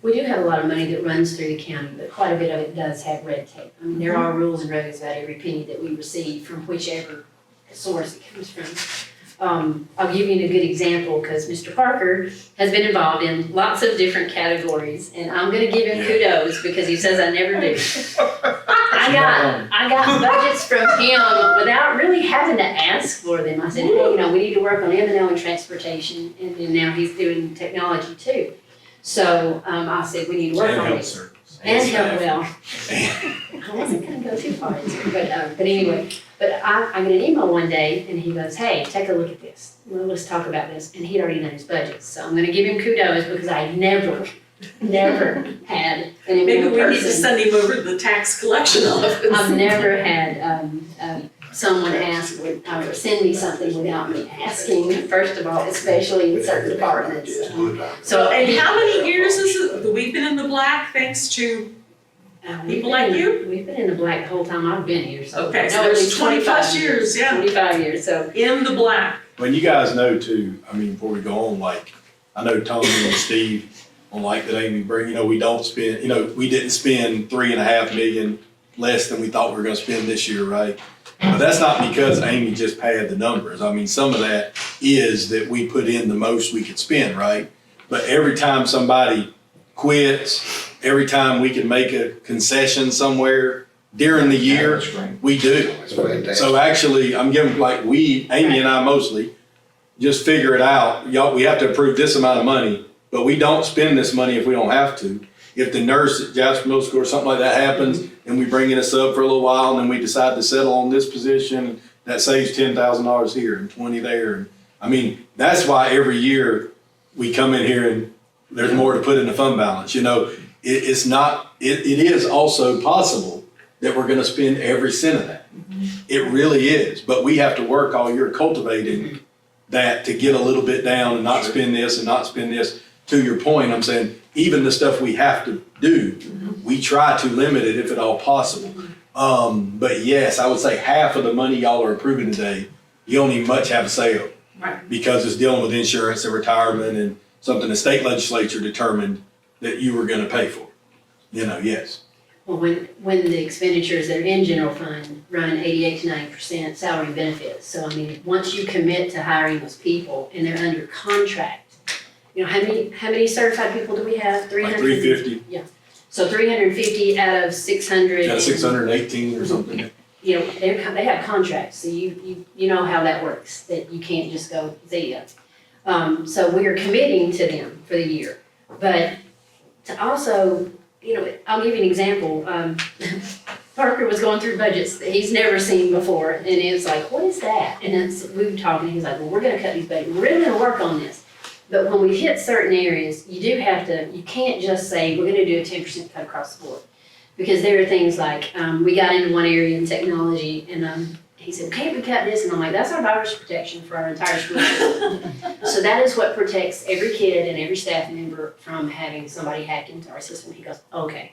We do have a lot of money that runs through the county, but quite a bit of it does have red tape. I mean, there are rules and regs about every penny that we receive from whichever source it comes from. I'll give you a good example, because Mr. Parker has been involved in lots of different categories, and I'm gonna give him kudos because he says I never do. I got budgets from him without really having to ask for them. I said, hey, we need to work on M&O and transportation, and then now he's doing technology too. So, I said, we need to work on this. And health, well, I wasn't gonna go too far into it, but anyway. But I got an email one day, and he goes, hey, take a look at this. Well, let's talk about this. And he'd already done his budget. So I'm gonna give him kudos because I never had an email Maybe we need to person. send him over to the tax collection office. I've never had someone ask or send me something without me asking, first of all, especially in certain departments. So, And how many years is it that we've been in the black thanks to people like you? We've been in the black the whole time I've been here, so. Okay, so no, at there's least 20 plus years, yeah. 25 years, so. In the black. When you guys know too, I mean, before we go on, like, I know Tony and Steve on like that Amy bring, we don't spend, we didn't spend 3.5 million less than we thought we were gonna spend this year, right? But that's not because Amy just padded the numbers. I mean, some of that is that we put in the most we could spend, right? But every time somebody quits, every time we can make a concession somewhere during the year, That's great. we do. That's fantastic. So actually, I'm giving, like, Amy and I mostly, just figure it out. Y'all, we have to approve this amount of money, but we don't spend this money if we don't have to. If the nurse at Jasper Middle School or something like that happens, and we bring in a sub for a little while, and then we decide to settle on this position, that saves $10,000 here and 20 there. And I mean, that's why every year we come in here and there's more to put in the fund balance. You know, it's not, it is also possible that we're gonna spend every cent of that. It really is, but we have to work all year cultivating that to get a little bit down and not spend this and not spend this. To your point, I'm saying, even the stuff we have to do, we try to limit it if at all possible. But yes, I would say half of the money y'all are approving today, you don't even much have a say over. Right. Because it's dealing with insurance and retirement and something the state legislature determined that you were gonna pay for. You know, yes. Well, when the expenditures that are in general fund run 88 to 90% salary and benefits. So I mean, once you commit to hiring those people and they're under contract, you know, how many certified people do we have? 300? Like 350, So 350 out of 600. got 618 or something. You know, they have contracts, so you know how that works, that you can't just go via. So we are committing to them for the year. But to also, you know, I'll give you an example. Parker was going through budgets that he's never seen before, and it was like, what is that? And we were talking, he's like, well, we're gonna cut these budgets, we're really gonna work on this. But when we hit certain areas, you do have to, you can't just say, we're gonna do a 10% cut across the board. Because there are things like, we got into one area in technology, and he said, can't we cut this? And I'm like, that's our virus protection for our entire school. So that is what protects every kid and every staff member from having somebody hack into our system. He goes, okay.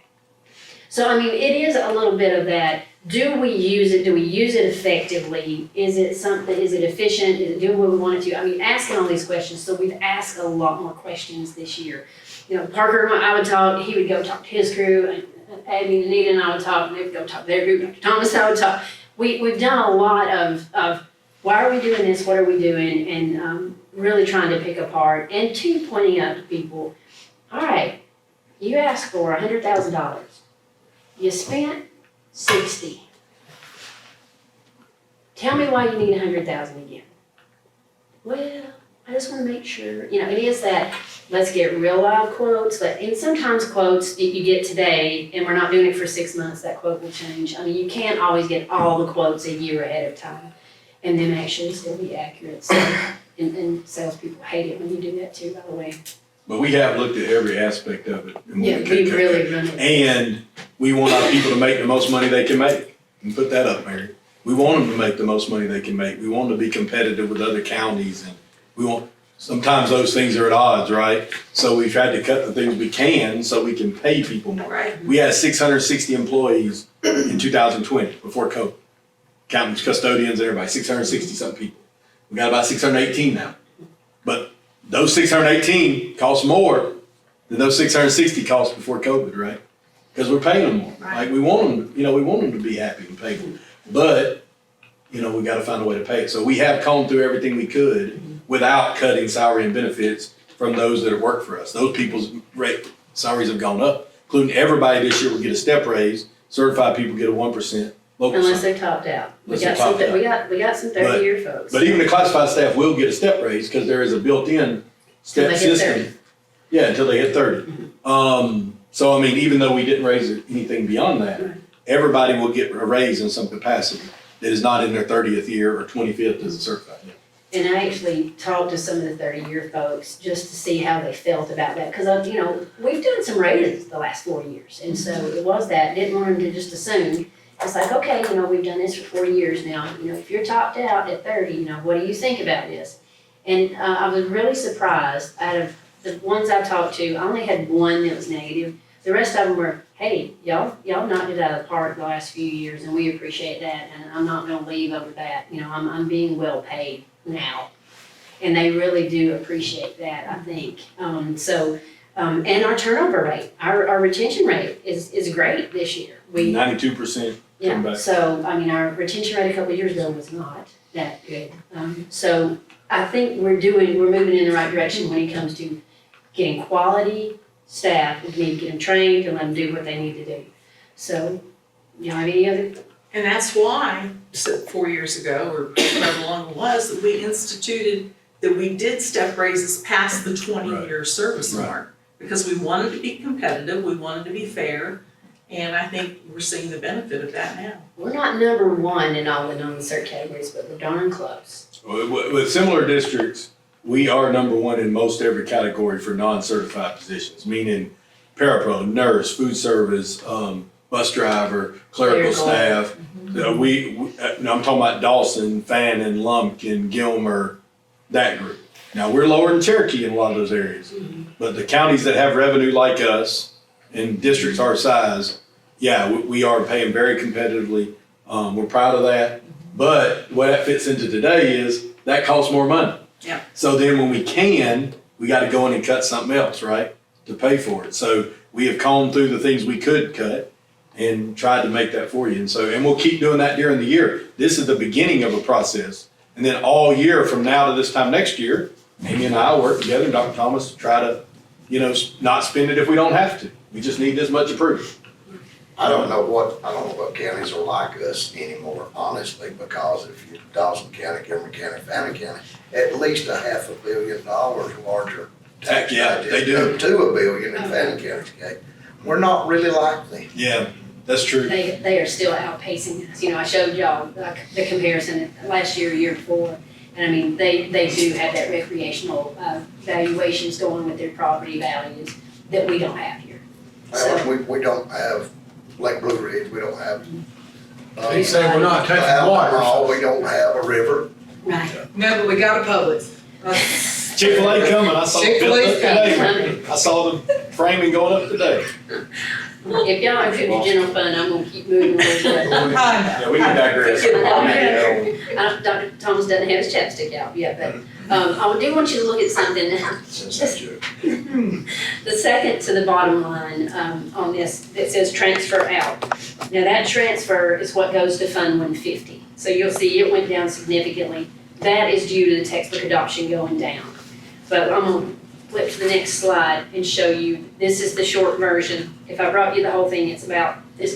So, I mean, it is a little bit of that. Do we use it? Do we use it effectively? Is it something, is it efficient? Is it doing what we want it to? I mean, asking all these questions. So we've asked a lot more questions this year. You know, Parker, I would talk, he would go talk to his crew, and Abby and Anita and I would talk, and they would go talk to their group. Dr. Thomas and I would talk. We've done a lot of why are we doing this? What are we doing? And really trying to pick apart. And two, pointing out to people, all right, you asked for $100,000. You spent 60. Tell me why you need 100,000 again. Well, I just want to make sure, you know, it is that, let's get real loud quotes, and sometimes quotes you get today, and we're not doing it for 6 months, that quote will change. I mean, you can't always get all the quotes a year ahead of time, and then actually still be accurate. So, and salespeople hate it when you do that too, by the way. But we have looked at every aspect of it. And Yeah, we really run it. And we want our people to make the most money they can make. And put that up, Mary. We want them to make the most money they can make. We want them to be competitive with other counties, and we want, sometimes those things are at odds, right? So we tried to cut the things we can so we can pay people more. Right. We had 660 employees in 2020 before COVID. Counting custodians and everybody, 660 something people. We got about 618 now. But those 618 cost more than those 660 cost before COVID, right? Because we're paying them more. Right. Like we want them, you know, we want them to be happy and pay them. But, you know, we gotta find a way to pay it. So we have combed through everything we could without cutting salary and benefits from those that have worked for us. Those people's salaries have gone up, including everybody this year will get a step raise. Certified people get a 1%. Local Unless some. they're topped out. We Unless they're got some, topped out. we got some 30-year folks. But even the classified staff will get a step raise because there is a built-in step Until they hit system. 30. Yeah, until they hit 30. So I mean, even though we didn't raise anything beyond that, everybody will get a raise in some capacity that is not in their 30th year or 25th as a certified. And I actually talked to some of the 30-year folks just to see how they felt about that. Because, you know, we've done some raises the last 4 years. And so it was that, didn't want them to just assume. It's like, okay, you know, we've done this for 4 years now. You know, if you're topped out at 30, you know, what do you think about this? And I was really surprised. Out of the ones I talked to, I only had one that was negative. The rest of them were, hey, y'all knocked it out of the park the last few years, and we appreciate that. And I'm not going to leave over that. You know, I'm being well paid now. And they really do appreciate that, I think. And our turnover rate, our retention rate is great this year. 92% come back. So, I mean, our retention rate a couple of years ago was not that good. So I think we're moving in the right direction when it comes to getting quality staff, we need to get them trained and let them do what they need to do. So, you know, any other, And that's why, 4 years ago, or however long it was, that we instituted, that we did step raises past the 20-year service Right. mark. Because we wanted to be competitive, we wanted to be fair, and I think we're seeing the benefit of that now. we're not number one in all the non-cert categories, but we're darn close. With similar districts, we are number one in most every category for non-certified positions, meaning parapro, nurse, food service, bus driver, clerical Clerical. staff. I'm talking about Dawson, Fannin, Lumpkin, Gilmer, that group. Now, we're lower than Cherokee in a lot of those areas, but the counties that have revenue like us and districts our size, yeah, we are paying very competitively. We're proud of that. But what that fits into today is that costs more money. Yeah. So then when we can, we got to go in and cut something else, right, to pay for it. So we have combed through the things we could cut and tried to make that for you. And we'll keep doing that during the year. This is the beginning of a process. And then all year from now to this time next year, Amy and I work together, and Dr. Thomas, to try to, not spend it if we don't have to. We just need this much approved. I don't know what counties are like us anymore, honestly, because if you're Dawson County, Gilmer County, Fannin County, at least $500 million larger tax Yeah, budget. they do. Up to $1 billion in Fannin County's case. We're not really like them. Yeah, that's true. They are still outpacing us. You know, I showed y'all like the comparison last year, year before. And I mean, they do have that recreational valuations going with their property values that we don't have here. So, We don't have Lake Blue Ridge, we don't have. They say we're not touching water. Alcohol, we don't have a river. right. No, but we got a Publix. Chick-fil-A coming. I saw it Chick-fil-A's today. I saw them framing going up today. If y'all are good with general fund, I'm gonna keep moving on. Yeah, we can digress. Dr. Thomas doesn't have his chapstick out yet, but I do want you to look at something. Since that joke. The second to the bottom line on this, it says transfer out. Now that transfer is what goes to Fund 150. So you'll see it went down significantly. That is due to the textbook adoption going down. But I'm gonna flip to the next slide and show you, this is the short version. If I brought you the whole thing, it's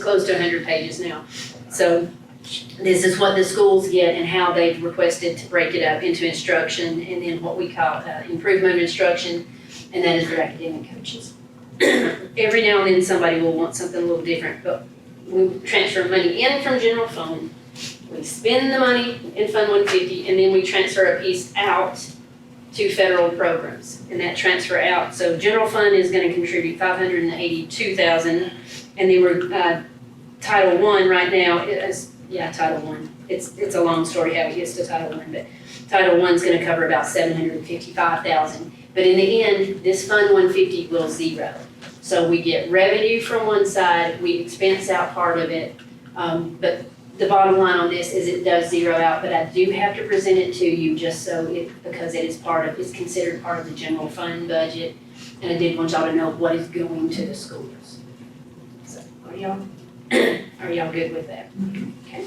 close to 100 pages now. So this is what the schools get and how they've requested to break it up into instruction and then what we call improvement of instruction, and that is their academic coaches. Every now and then somebody will want something a little different, but we transfer money in from general fund, we spend the money in Fund 150, and then we transfer a piece out to federal programs, and that transfer out. So general fund is gonna contribute $582,000, and then we're, Title I right now is, Title I. It's a long story how it gets to Title I, but Title I is gonna cover about $755,000. But in the end, this Fund 150 will zero. So we get revenue from one side, we expense out part of it, but the bottom line on this is it does zero out, but I do have to present it to you just because it is it's considered part of the general fund budget. And I did want y'all to know what is going to the schools. So, are y'all good with that? Okay.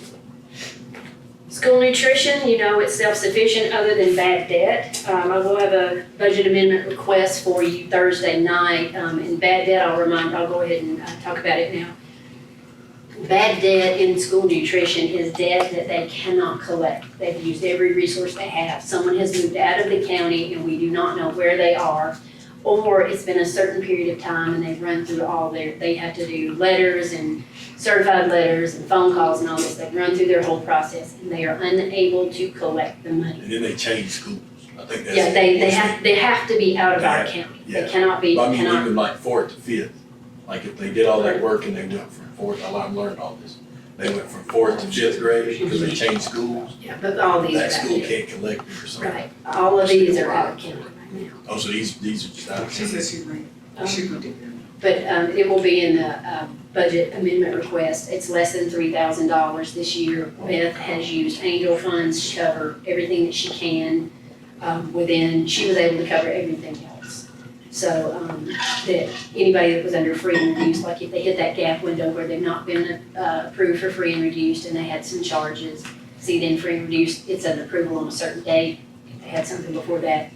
School nutrition, it's self-sufficient other than bad debt. I will have a budget amendment request for you Thursday night. And bad debt, I'll go ahead and talk about it now. Bad debt in school nutrition is debt that they cannot collect. They've used every resource they have. Someone has moved out of the county and we do not know where they are. Or it's been a certain period of time and they've run through they have to do letters and certified letters and phone calls and all this. They've run through their whole process and they are unable to collect the money. And then they change schools. I think that's. Yeah, they have to be out of our county. They cannot be, I mean, even like 4th to 5th, like if they did all that work and they went from 4th, I learned all this. They went from 4th to 5th grade because they changed schools. Yeah, but all these are That out school there. can't collect it or something. Right, all of these are out of county right now. Oh, so these are just out of She county. says she will do But it will be in the budget amendment request. It's less than $3,000 this year. Beth has used angel funds to cover everything that she can she was able to cover everything else. So that anybody that was under free and reduced, like if they hit that gap window where they've not been approved for free and reduced and they had some charges, then free and reduced, it's an approval on a certain date. If they had something before that,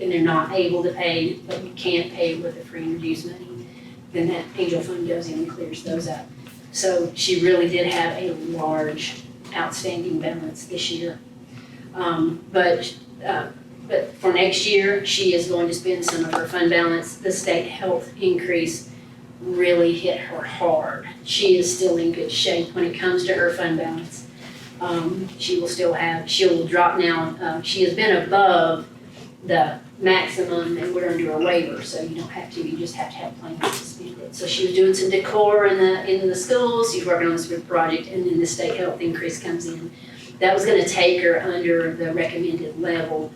and they're not able to pay, but you can't pay with the free and reduced money, then that angel fund goes in and clears those up. So she really did have a large outstanding balance this year. But for next year, she is going to spend some of her fund balance. The state health increase really hit her hard. She is still in good shape when it comes to her fund balance. She will drop now. She has been above the maximum and we're under a waiver, so you don't have to, you just have to have plans to spend it. So she was doing some decor in the schools, she's working on this big project, and then the state health increase comes in. That was gonna take her under the recommended level,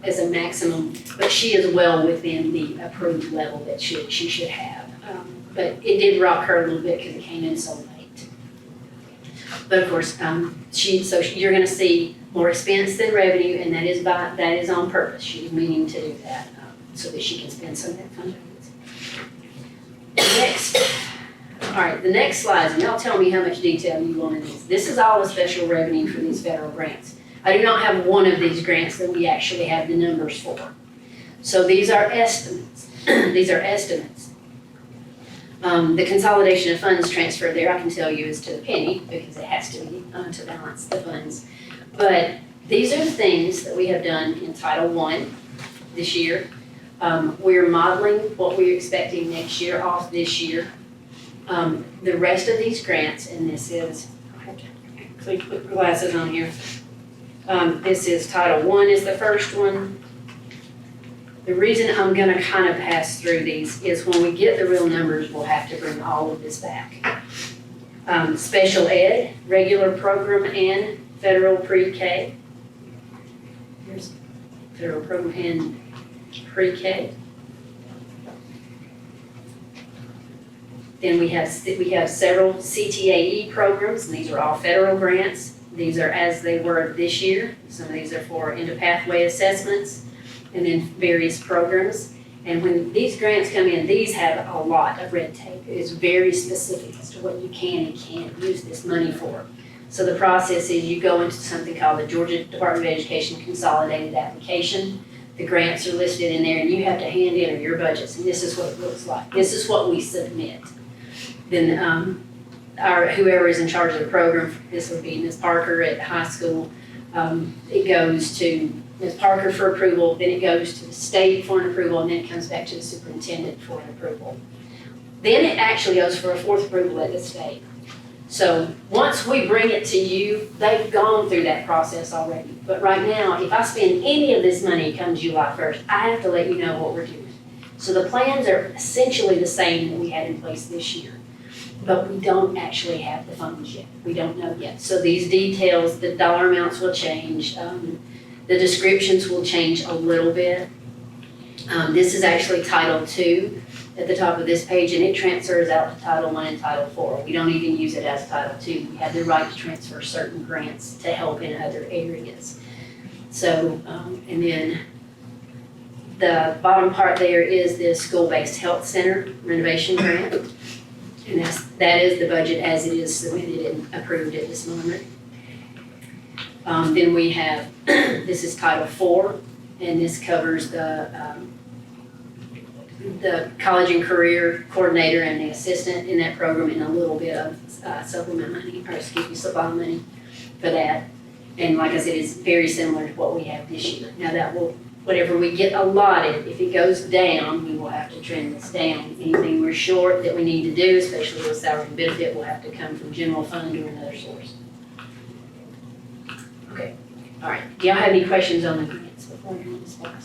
as a maximum, but she is well within the approved level that she should have. But it did rock her a little bit because it came in so late. But of course, you're gonna see more expense than revenue, and that is on purpose. She's meaning to do that, so that she can spend some of that fund balance. The next slides, and y'all tell me how much detail you want in these. This is all the special revenue for these federal grants. I do not have one of these grants that we actually have the numbers for. So these are estimates. These are estimates. The consolidation of funds transferred there, I can tell you, is to the penny, because it has to be to balance the funds. But these are the things that we have done in Title I this year. We're modeling what we're expecting next year off this year. The rest of these grants, and this is, I have to actually put glasses on here. This is Title I is the first one. The reason I'm gonna kind of pass through these is when we get the real numbers, we'll have to bring all of this back. Special ed, regular program, and federal pre-K. Here's federal program and pre-K. Then we have several CTAE programs, and these are all federal grants. These are as they were this year. Some of these are for into pathway assessments, and then various programs. And when these grants come in, these have a lot of red tape. It is very specific as to what you can and can't use this money for. So the process is you go into something called the Georgia Department of Education Consolidated Application. The grants are listed in there, and you have to hand in your budgets, and this is what it looks like. This is what we submit. Then whoever is in charge of the program, this would be Ms. Parker at high school, it goes to Ms. Parker for approval, then it goes to the state for an approval, and then it comes back to the superintendent for an approval. Then it actually goes for a fourth approval at the state. So once we bring it to you, they've gone through that process already. But right now, if I spend any of this money come July 1st, I have to let you know what we're doing. So the plans are essentially the same that we had in place this year. But we don't actually have the funds yet. We don't know yet. So these details, the dollar amounts will change. The descriptions will change a little bit. This is actually Title II at the top of this page, and it transfers out to Title I and Title IV. We don't even use it as Title II. We have the right to transfer certain grants to help in other areas. So, and then the bottom part there is the school-based health center renovation grant. And that is the budget as it is submitted and approved at this moment. Then we have, this is Title IV, and this covers the college and career coordinator and the assistant in that program, and a little bit of supply money for that. And like I said, it's very similar to what we have this year. Now that will, whatever we get allotted, if it goes down, we will have to trend this down. Anything we're short that we need to do, especially with salary and benefit, will have to come from general fund or another source. Okay, all right. Do y'all have any questions on the grants before we move this forward?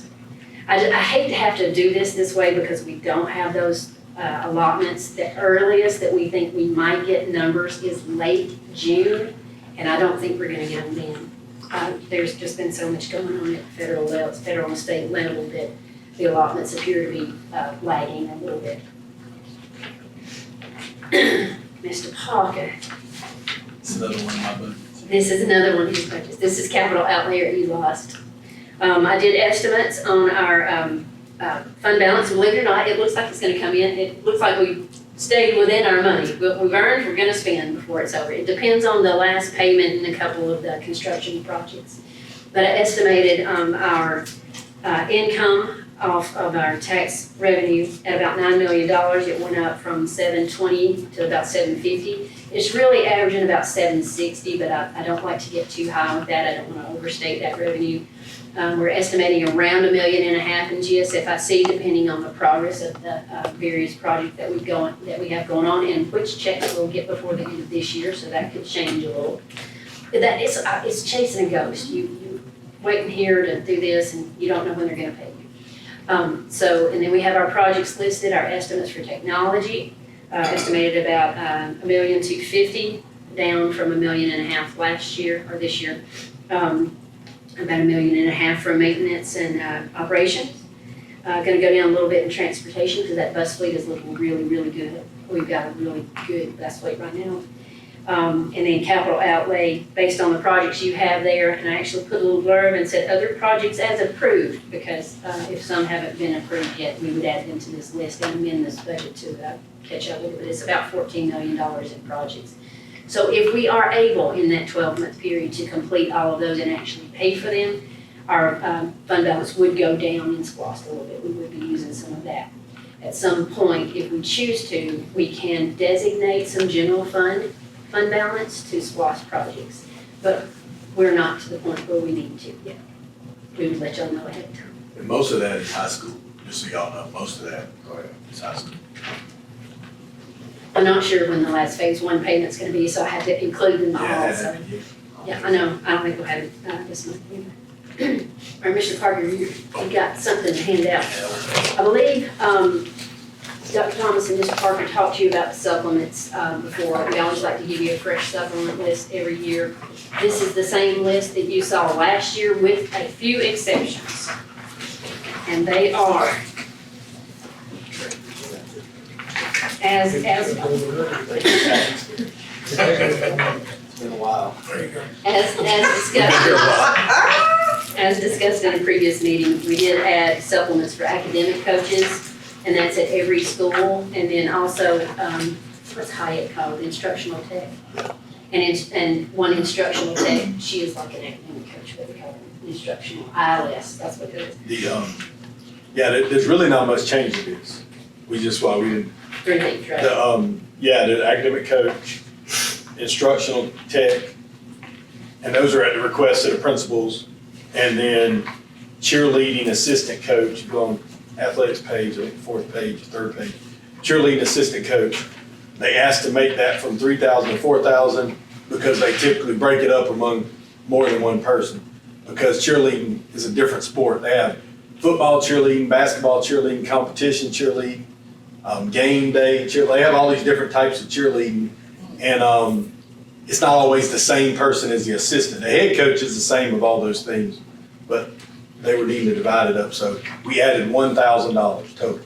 I hate to have to do this way because we don't have those allotments. The earliest that we think we might get numbers is late June, and I don't think we're gonna get them then. There's just been so much going on at federal and state level that the allotments appear to be lagging a little bit. Mr. Parker. It's another one of my budgets. This is another one of his budgets. This is capital outlay or you lost. I did estimates on our fund balance. Believe it or not, it looks like it's gonna come in. It looks like we stayed within our money. What we've earned, we're gonna spend before it's over. It depends on the last payment in a couple of the construction projects. But I estimated our income off of our tax revenue at about $9 million. It went up from 720 to about 750. It's really averaging about 760, but I don't like to get too high with that. I don't want to overstate that revenue. We're estimating around $1.5 million in GSFIC, depending on the progress of the various projects that we have going on, and which checks we'll get before the end of this year, so that could change a little. That it's chasing a ghost. You waiting here to do this, and you don't know when they're going to pay you. And then we have our projects listed, our estimates for technology, estimated about $1,250,000, down from $1.5 million last year or this year. About $1.5 million for maintenance and operations. Going to go down a little bit in transportation because that bus fleet is looking really, really good. We've got a really good bus fleet right now. And then capital outlay based on the projects you have there. And I actually put a little blurb and said other projects as approved, because if some haven't been approved yet, we would add them to this list and amend this budget to catch up with it. But it's about $14 million in projects. So if we are able in that 12-month period to complete all of those and actually pay for them, our fund balance would go down in SPLOST a little bit. We would be using some of that. At some point, if we choose to, we can designate some general fund balance to SPLOST projects. But we're not to the point where we need to yet. We would let y'all know ahead of time. And most of that is high school, just so y'all know, most of that is high school. I'm not sure when the last phase 1 payment's gonna be, so I had to include them all, so. Yeah, I know, I don't think we'll have it this month either. All right, Mr. Parker, you got something to hand out. I believe, Dr. Thomas and Mr. Parker talked to you about the supplements before. We always like to give you a fresh supplement list every year. This is the same list that you saw last year with a few exceptions. And they are as It's been a while. As discussed in a previous meeting, we did add supplements for academic coaches, and that's at every school. And then also, what's Hyatt called, instructional tech. And one instructional tech, she is like an academic coach, but we call it instructional ILS, that's what it is. There's really not much change to this. We didn't. 3 things, right? The academic coach, instructional tech, and those are at the request of the principals. And then cheerleading assistant coach, go on athletics page, I think 4th page, 3rd page. Cheerleading assistant coach, they asked to make that from 3,000 to 4,000 because they typically break it up among more than one person. Because cheerleading is a different sport. They have football cheerleading, basketball cheerleading, competition cheerleading, game day cheerleading. They have all these different types of cheerleading, and it's not always the same person as the assistant. The head coach is the same of all those things, but they were needing to divide it up. So we added $1,000 total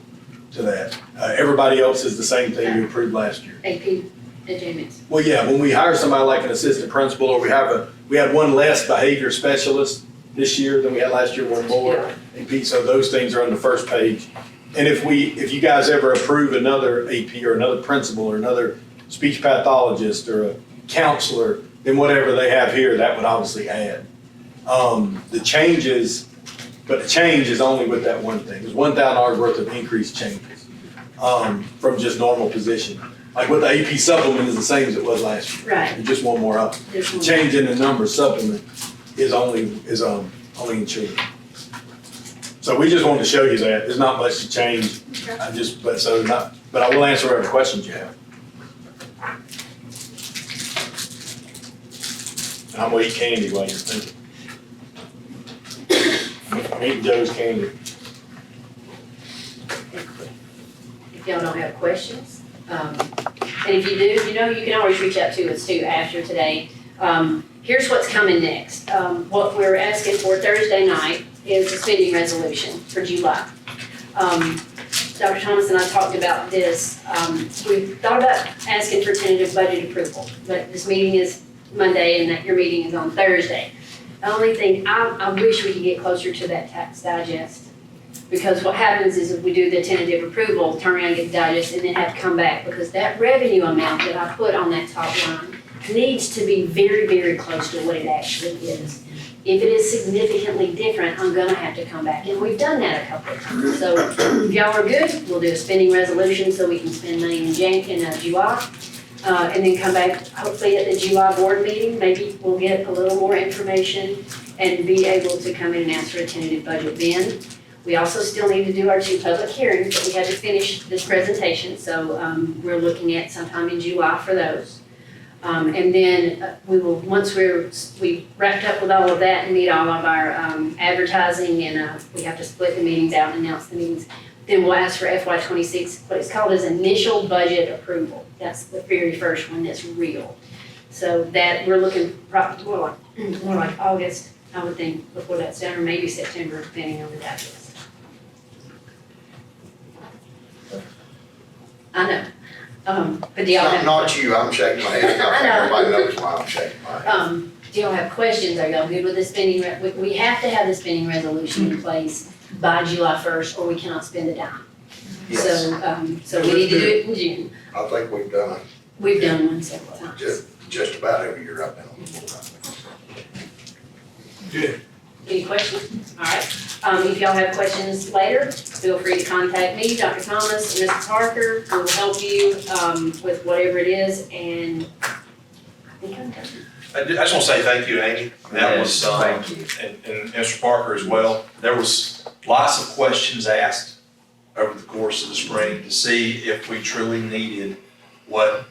to that. Everybody else is the same thing we approved last year. AP at JMS. Well, yeah, when we hire somebody like an assistant principal, or we had one less behavior specialist this year than we had last year, one more. AP, so those things are on the first page. And if you guys ever approve another AP or another principal or another speech pathologist or a counselor, then whatever they have here, that would obviously add. The change is only with that one thing. There's $1,000 worth of increased changes from just normal position. Like with the AP supplement is the same as it was last year. Right. Just one more up. The change in the number supplement is only in children. So we just wanted to show you that. There's not much to change. But I will answer whatever questions you have. And I'm gonna eat candy while you're thinking. I'm eating Joe's candy. If y'all don't have questions, and if you do, you can always reach out to us too after today. Here's what's coming next. What we're asking for Thursday night is a spending resolution for July. Dr. Thomas and I talked about this. We thought about asking for tentative budget approval, but this meeting is Monday and your meeting is on Thursday. The only thing, I wish we could get closer to that tax digest, because what happens is if we do the tentative approval, turn around and get the digest and then have to come back, because that revenue amount that I put on that top line needs to be very, very close to what it actually is. If it is significantly different, I'm gonna have to come back, and we've done that a couple of times. So if y'all are good, we'll do a spending resolution so we can spend money in July. And then come back, hopefully at the July board meeting, maybe we'll get a little more information and be able to come in and ask for a tentative budget then. We also still need to do our 2 public hearings, but we had to finish this presentation, so we're looking at sometime in July for those. And then we will, once we wrapped up with all of that and meet all of our advertising, and we have to split the meetings out and announce the meetings, then we'll ask for FY '26, what it's called is initial budget approval. That's the very first one that's real. So that, we're looking probably more like August, I would think, before that's done, or maybe September, depending on the digest. I know, but do y'all have? Not you, I'm shaking my head, I know. everybody knows why I'm shaking my head. Do y'all have questions? Are y'all good with the spending, we have to have the spending resolution in place by July 1st, or we cannot spend a dime. Yes, So we need to do it in June. I think we've done We've done one several times. it just about every year I've been on the board. Good. Any questions? All right. If y'all have questions later, feel free to contact me, Dr. Thomas, and Mrs. Parker. We'll help you with whatever it is, and I think I'm done. I just want to say thank you, Amy. That was, Thank you. and Mr. Parker as well. There was lots of questions asked over the course of the spring to see if we truly needed what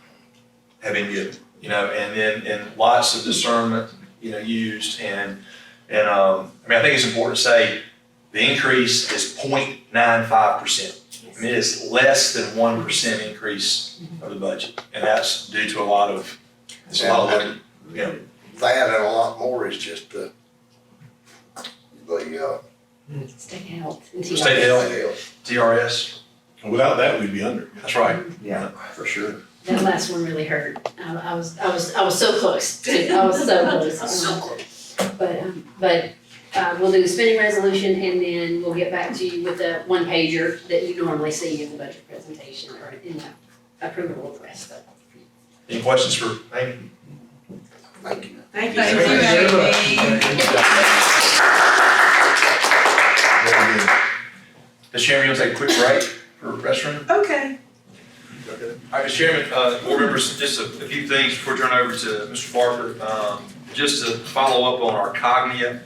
had been given, and lots of discernment, used. And I think it's important to say the increase is 0.95%. I mean, it is less than 1% increase of the budget, and that's due to a lot of work. That and a lot more is just the State health. State health, TRS. And without that, we'd be under. That's right. Yeah, for sure. That last one really hurt. I was so close. I was so close. But we'll do the spending resolution, and then we'll get back to you with the 1-pager that you normally see in the budget presentation or in the approval request. Any questions for Amy? thank you. Thank you. Thank you, Amy. Very good. Mr. Chairman, you want to take a quick break for restroom? Okay. All right, Mr. Chairman, board members, just a few things before we turn over to Mr. Parker. Just to follow up on our COGNIA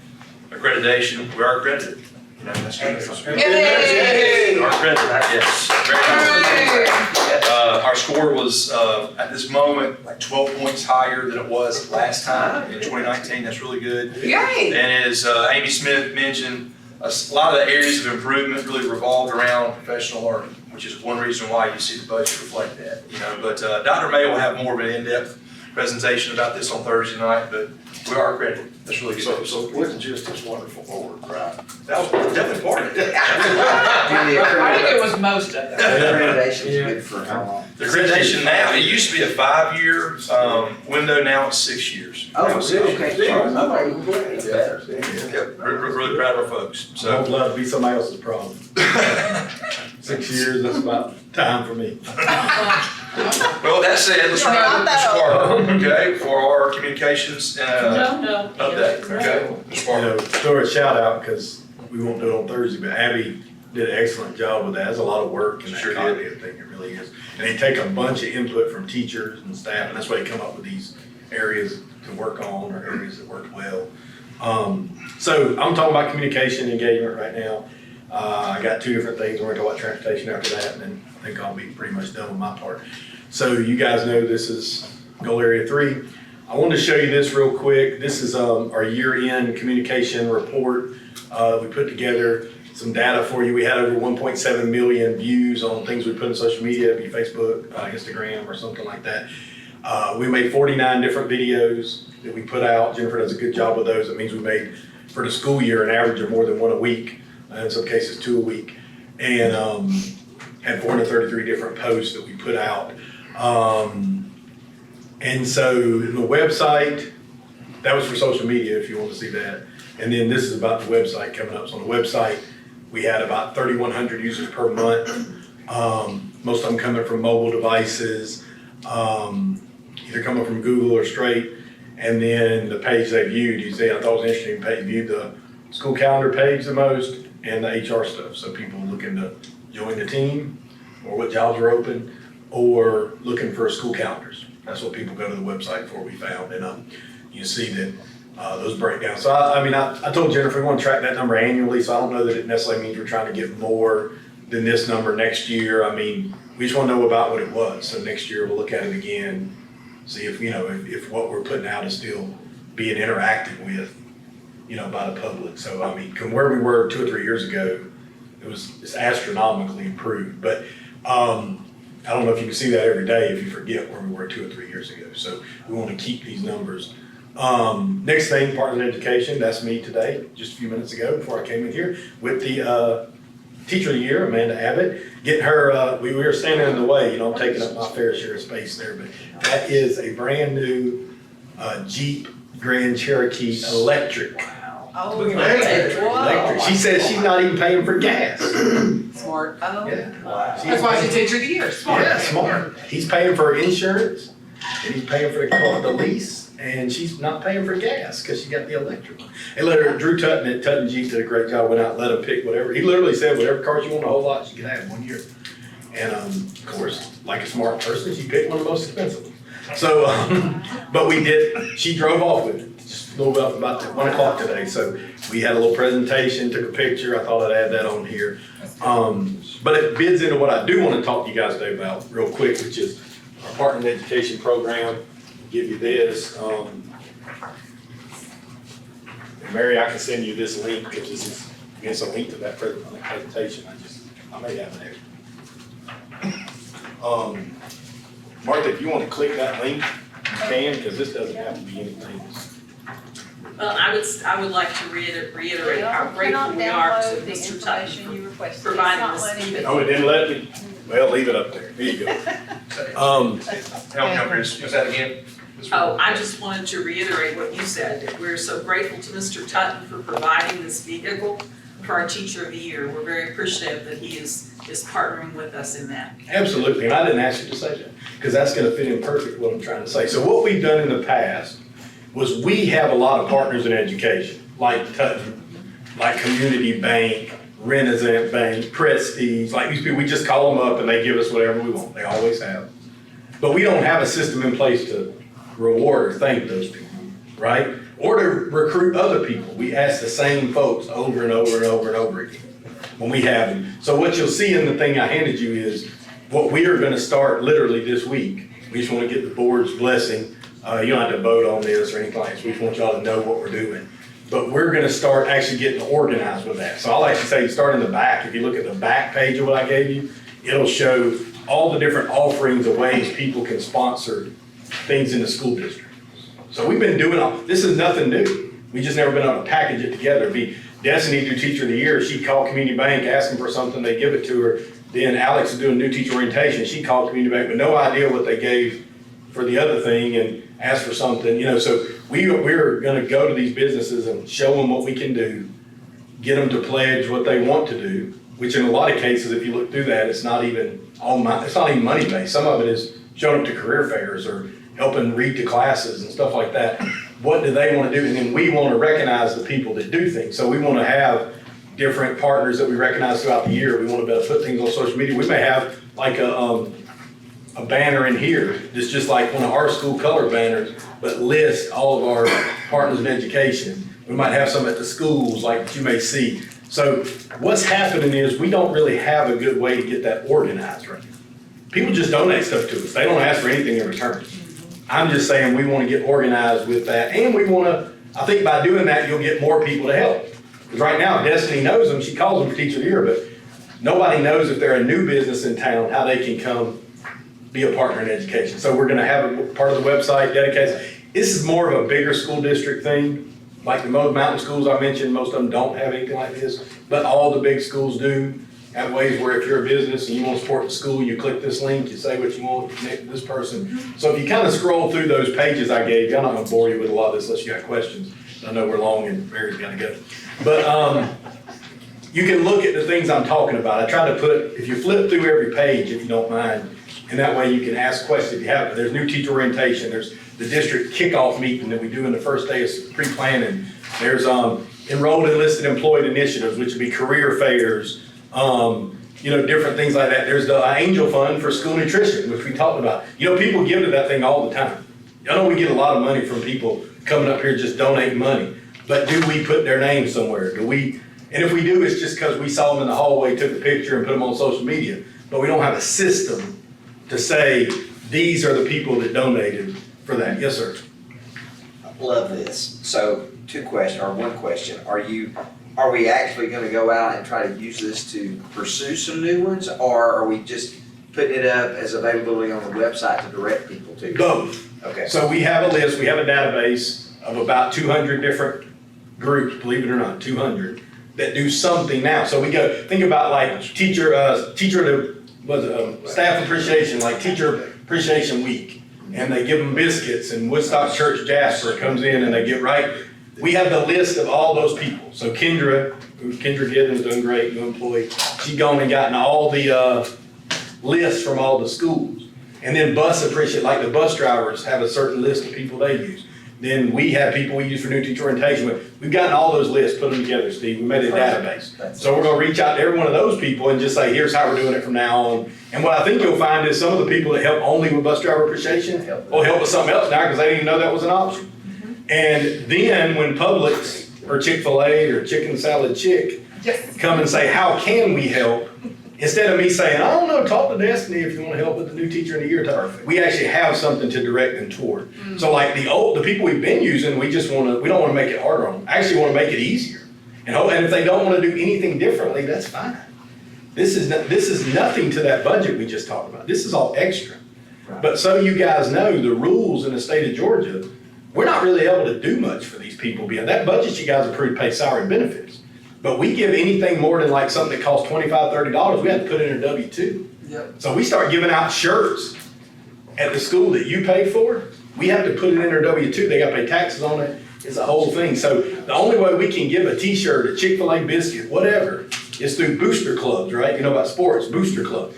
accreditation, we are accredited. That's good. Yay! We are accredited, yes. Very nice. Our score was, at this moment, like 12 points higher than it was last time in 2019. That's really good. Yay! And as Amy Smith mentioned, a lot of the areas of improvement really revolved around professional learning, which is one reason why you see the budget reflect that. But Dr. May will have more of an in-depth presentation about this on Thursday night, but we are accredited. That's really good. So it wasn't just this wonderful board, right? That was definitely part of it. I think it was most of The it. accreditation's good for how long? The accreditation now, it used to be a 5-year window, now it's 6 years. Oh, Now it's 6 years. okay. It's better. Yep, we're really proud of our folks, So I'm so. glad to be somebody else's problem. 6 years, that's about time for me. Well, that said, let's turn over to Mr. Parker, okay, for our communications No. update, okay? Mr. Parker. Throw a shout out, because we won't do it on Thursday, but Abby did an excellent job with that. There's a lot of work in that Sure did. cognitive thing, it really is. And they take a bunch of input from teachers and staff, and that's why they come up with these areas to work on, or areas that work well. So I'm talking about communication engagement right now. I got 2 different things. We're gonna talk about transportation after that, and then I think I'll be pretty much done with my part. So you guys know this is Goal Area 3. I wanted to show you this real quick. This is our year-end communication report. We put together some data for you. We had over 1.7 million views on things we put on social media, be Facebook, Instagram, or something like that. We made 49 different videos that we put out. Jennifer does a good job with those. It means we made, for the school year, an average of more than 1 a week, in some cases 2 a week, and had 433 different posts that we put out. And so the website, that was for social media if you want to see that. And then this is about the website coming up. So on the website, we had about 3,100 users per month. Most of them coming from mobile devices, either coming from Google or straight. And then the page they viewed, you see, I thought it was interesting, they viewed the school calendar page the most and the HR stuff. So people looking to join the team or what jobs are open or looking for school calendars. That's what people go to the website for, we found. And you see that those breakdowns. So I told Jennifer we want to track that number annually, so I don't know that it necessarily means we're trying to get more than this number next year. I mean, we just want to know about what it was. So next year we'll look at it again, see if, if what we're putting out is still being interacted with, by the public. So, I mean, from where we were 2 or 3 years ago, it's astronomically improved. But I don't know if you can see that every day if you forget where we were 2 or 3 years ago. So we want to keep these numbers. Next thing, partner in education, that's me today, just a few minutes ago before I came in here with the Teacher of the Year, Amanda Abbott. Getting her, we were standing in the way, I'm taking up my fair share of space there, but that is a brand new Jeep Grand Cherokee electric. Oh, Electric. She says she's not even paying for gas. Smart. Oh. Yeah. That's why she's Teacher of the Year. Smart. Yeah, smart. He's paying for insurance and he's paying for the lease and she's not paying for gas because she got the electric one. And Drew Tutton at Tutton Jeep did a great job, went out and let him pick whatever. He literally said whatever cars you want, a whole lot, you can have 1 year. And of course, like a smart person, she picked one of the most expensive ones. So, but she drove off with it. Just a little bit about 1 o'clock today. So we had a little presentation, took a picture. I thought I'd add that on here. But it bids into what I do want to talk to you guys today about real quick, which is our partner in education program. I'll give you this. Mary, I can send you this link because this is against a link to that presentation. I may have it extra. Martha, if you want to click that link, you can, because this doesn't have to be anything. Well, I would like to reiterate how grateful we are to Mr. Tutton for providing this. Oh, it didn't let me? Well, leave it up there. There you go. Help me, was that again? Oh, I just wanted to reiterate what you said, that we're so grateful to Mr. Tutton for providing this vehicle for our Teacher of the Year. We're very appreciative that he is partnering with us in that. Absolutely, and I didn't ask you to say that, because that's gonna fit in perfect what I'm trying to say. So what we've done in the past was we have a lot of partners in education, like Tutton, like Community Bank, Renaissance Bank, Prestige, like these people, we just call them up and they give us whatever we want, they always have. But we don't have a system in place to reward or thank those people, right? Or to recruit other people. We ask the same folks over and over and over and over again when we have them. So what you'll see in the thing I handed you is what we are gonna start literally this week. We just wanna get the board's blessing. You don't have to vote on this or anything like this. We just want y'all to know what we're doing. But we're gonna start actually getting organized with that. So I like to say, start in the back. If you look at the back page of what I gave you, it'll show all the different offerings of ways people can sponsor things in the school district. So we've been doing this is nothing new. We just never been able to package it together. It'd be Destiny do Teacher of the Year. She'd call Community Bank, asking for something, they give it to her. Then Alex is doing new teacher orientation. She called Community Bank with no idea what they gave for the other thing and asked for something, so we're gonna go to these businesses and show them what we can do, get them to pledge what they want to do, which in a lot of cases, if you look through that, it's not even money based. Some of it is showing up to career fairs or helping read to classes and stuff like that. What do they want to do? And then we want to recognize the people that do things. So we want to have different partners that we recognize throughout the year. We want to be able to put things on social media. We may have like a banner in here that's just like one of our school color banners, but lists all of our partners in education. We might have some at the schools like that you may see. So what's happening is we don't really have a good way to get that organized right now. People just donate stuff to us. They don't ask for anything in return. I'm just saying we want to get organized with that, and we want to, I think by doing that, you'll get more people to help. Because right now, Destiny knows them, she calls them Teacher of the Year, but nobody knows if they're a new business in town, how they can come be a partner in education. So we're gonna have a part of the website dedicated. This is more of a bigger school district thing. Like the mountain schools I mentioned, most of them don't have anything like this, but all the big schools do have ways where if you're a business and you want to support the school, you click this link, you say what you want, you connect with this person. So if you kind of scroll through those pages I gave you, I'm not gonna bore you with a lot of this unless you got questions. I know we're long and Mary's gotta go. But you can look at the things I'm talking about. I try to put, if you flip through every page, if you don't mind, and that way you can ask questions if you have. There's new teacher orientation, there's the district kickoff meeting that we do in the first day of pre-planning. There's enrolled enlisted employed initiatives, which would be career fairs, different things like that. There's the Angel Fund for school nutrition, which we talked about. People give to that thing all the time. I know we get a lot of money from people coming up here just donating money, but do we put their name somewhere? And if we do, it's just because we saw them in the hallway, took a picture and put them on social media, but we don't have a system to say, these are the people that donated for that. Yes, sir. Love this. So one question. Are we actually gonna go out and try to use this to pursue some new ones, or are we just putting it up as availability on the website to direct people to? Both. Okay. So we have a list, we have a database of about 200 different groups, believe it or not, 200, that do something now. So we go, think about like staff appreciation, like Teacher Appreciation Week. And they give them biscuits, and Woodstock Church Jasper comes in and they get we have the list of all those people. So Kendra Giddens doing great, new employee. She's gone and gotten all the lists from all the schools. And then bus appreciate, like the bus drivers have a certain list of people they use. Then we have people we use for new teacher orientation. We've gotten all those lists, put them together, Steve. We made a database. So we're gonna reach out to every one of those people and just say, here's how we're doing it from now on. And what I think you'll find is some of the people that help only with bus driver appreciation will help with something else now because they didn't even know that was an option. And then when Publix or Chick-fil-A or Chicken Salad Chick come and say, how can we help? Instead of me saying, I don't know, talk to Destiny if you want to help with the new teacher in a year. We actually have something to direct them toward. So like the people we've been using, we don't want to make it harder on them. I actually want to make it easier. And if they don't want to do anything differently, that's fine. This is nothing to that budget we just talked about. This is all extra. But so you guys know, the rules in the state of Georgia, we're not really able to do much for these people beyond that budget you guys approved to pay salary and benefits. But we give anything more than like something that costs $25, $30, we have to put in a W-2. Yep. So we start giving out shirts at the school that you paid for, we have to put it in their W-2, they gotta pay taxes on it, it's a whole thing. So the only way we can give a t-shirt, a Chick-fil-A biscuit, whatever, is through booster clubs, right? You know about sports, booster club.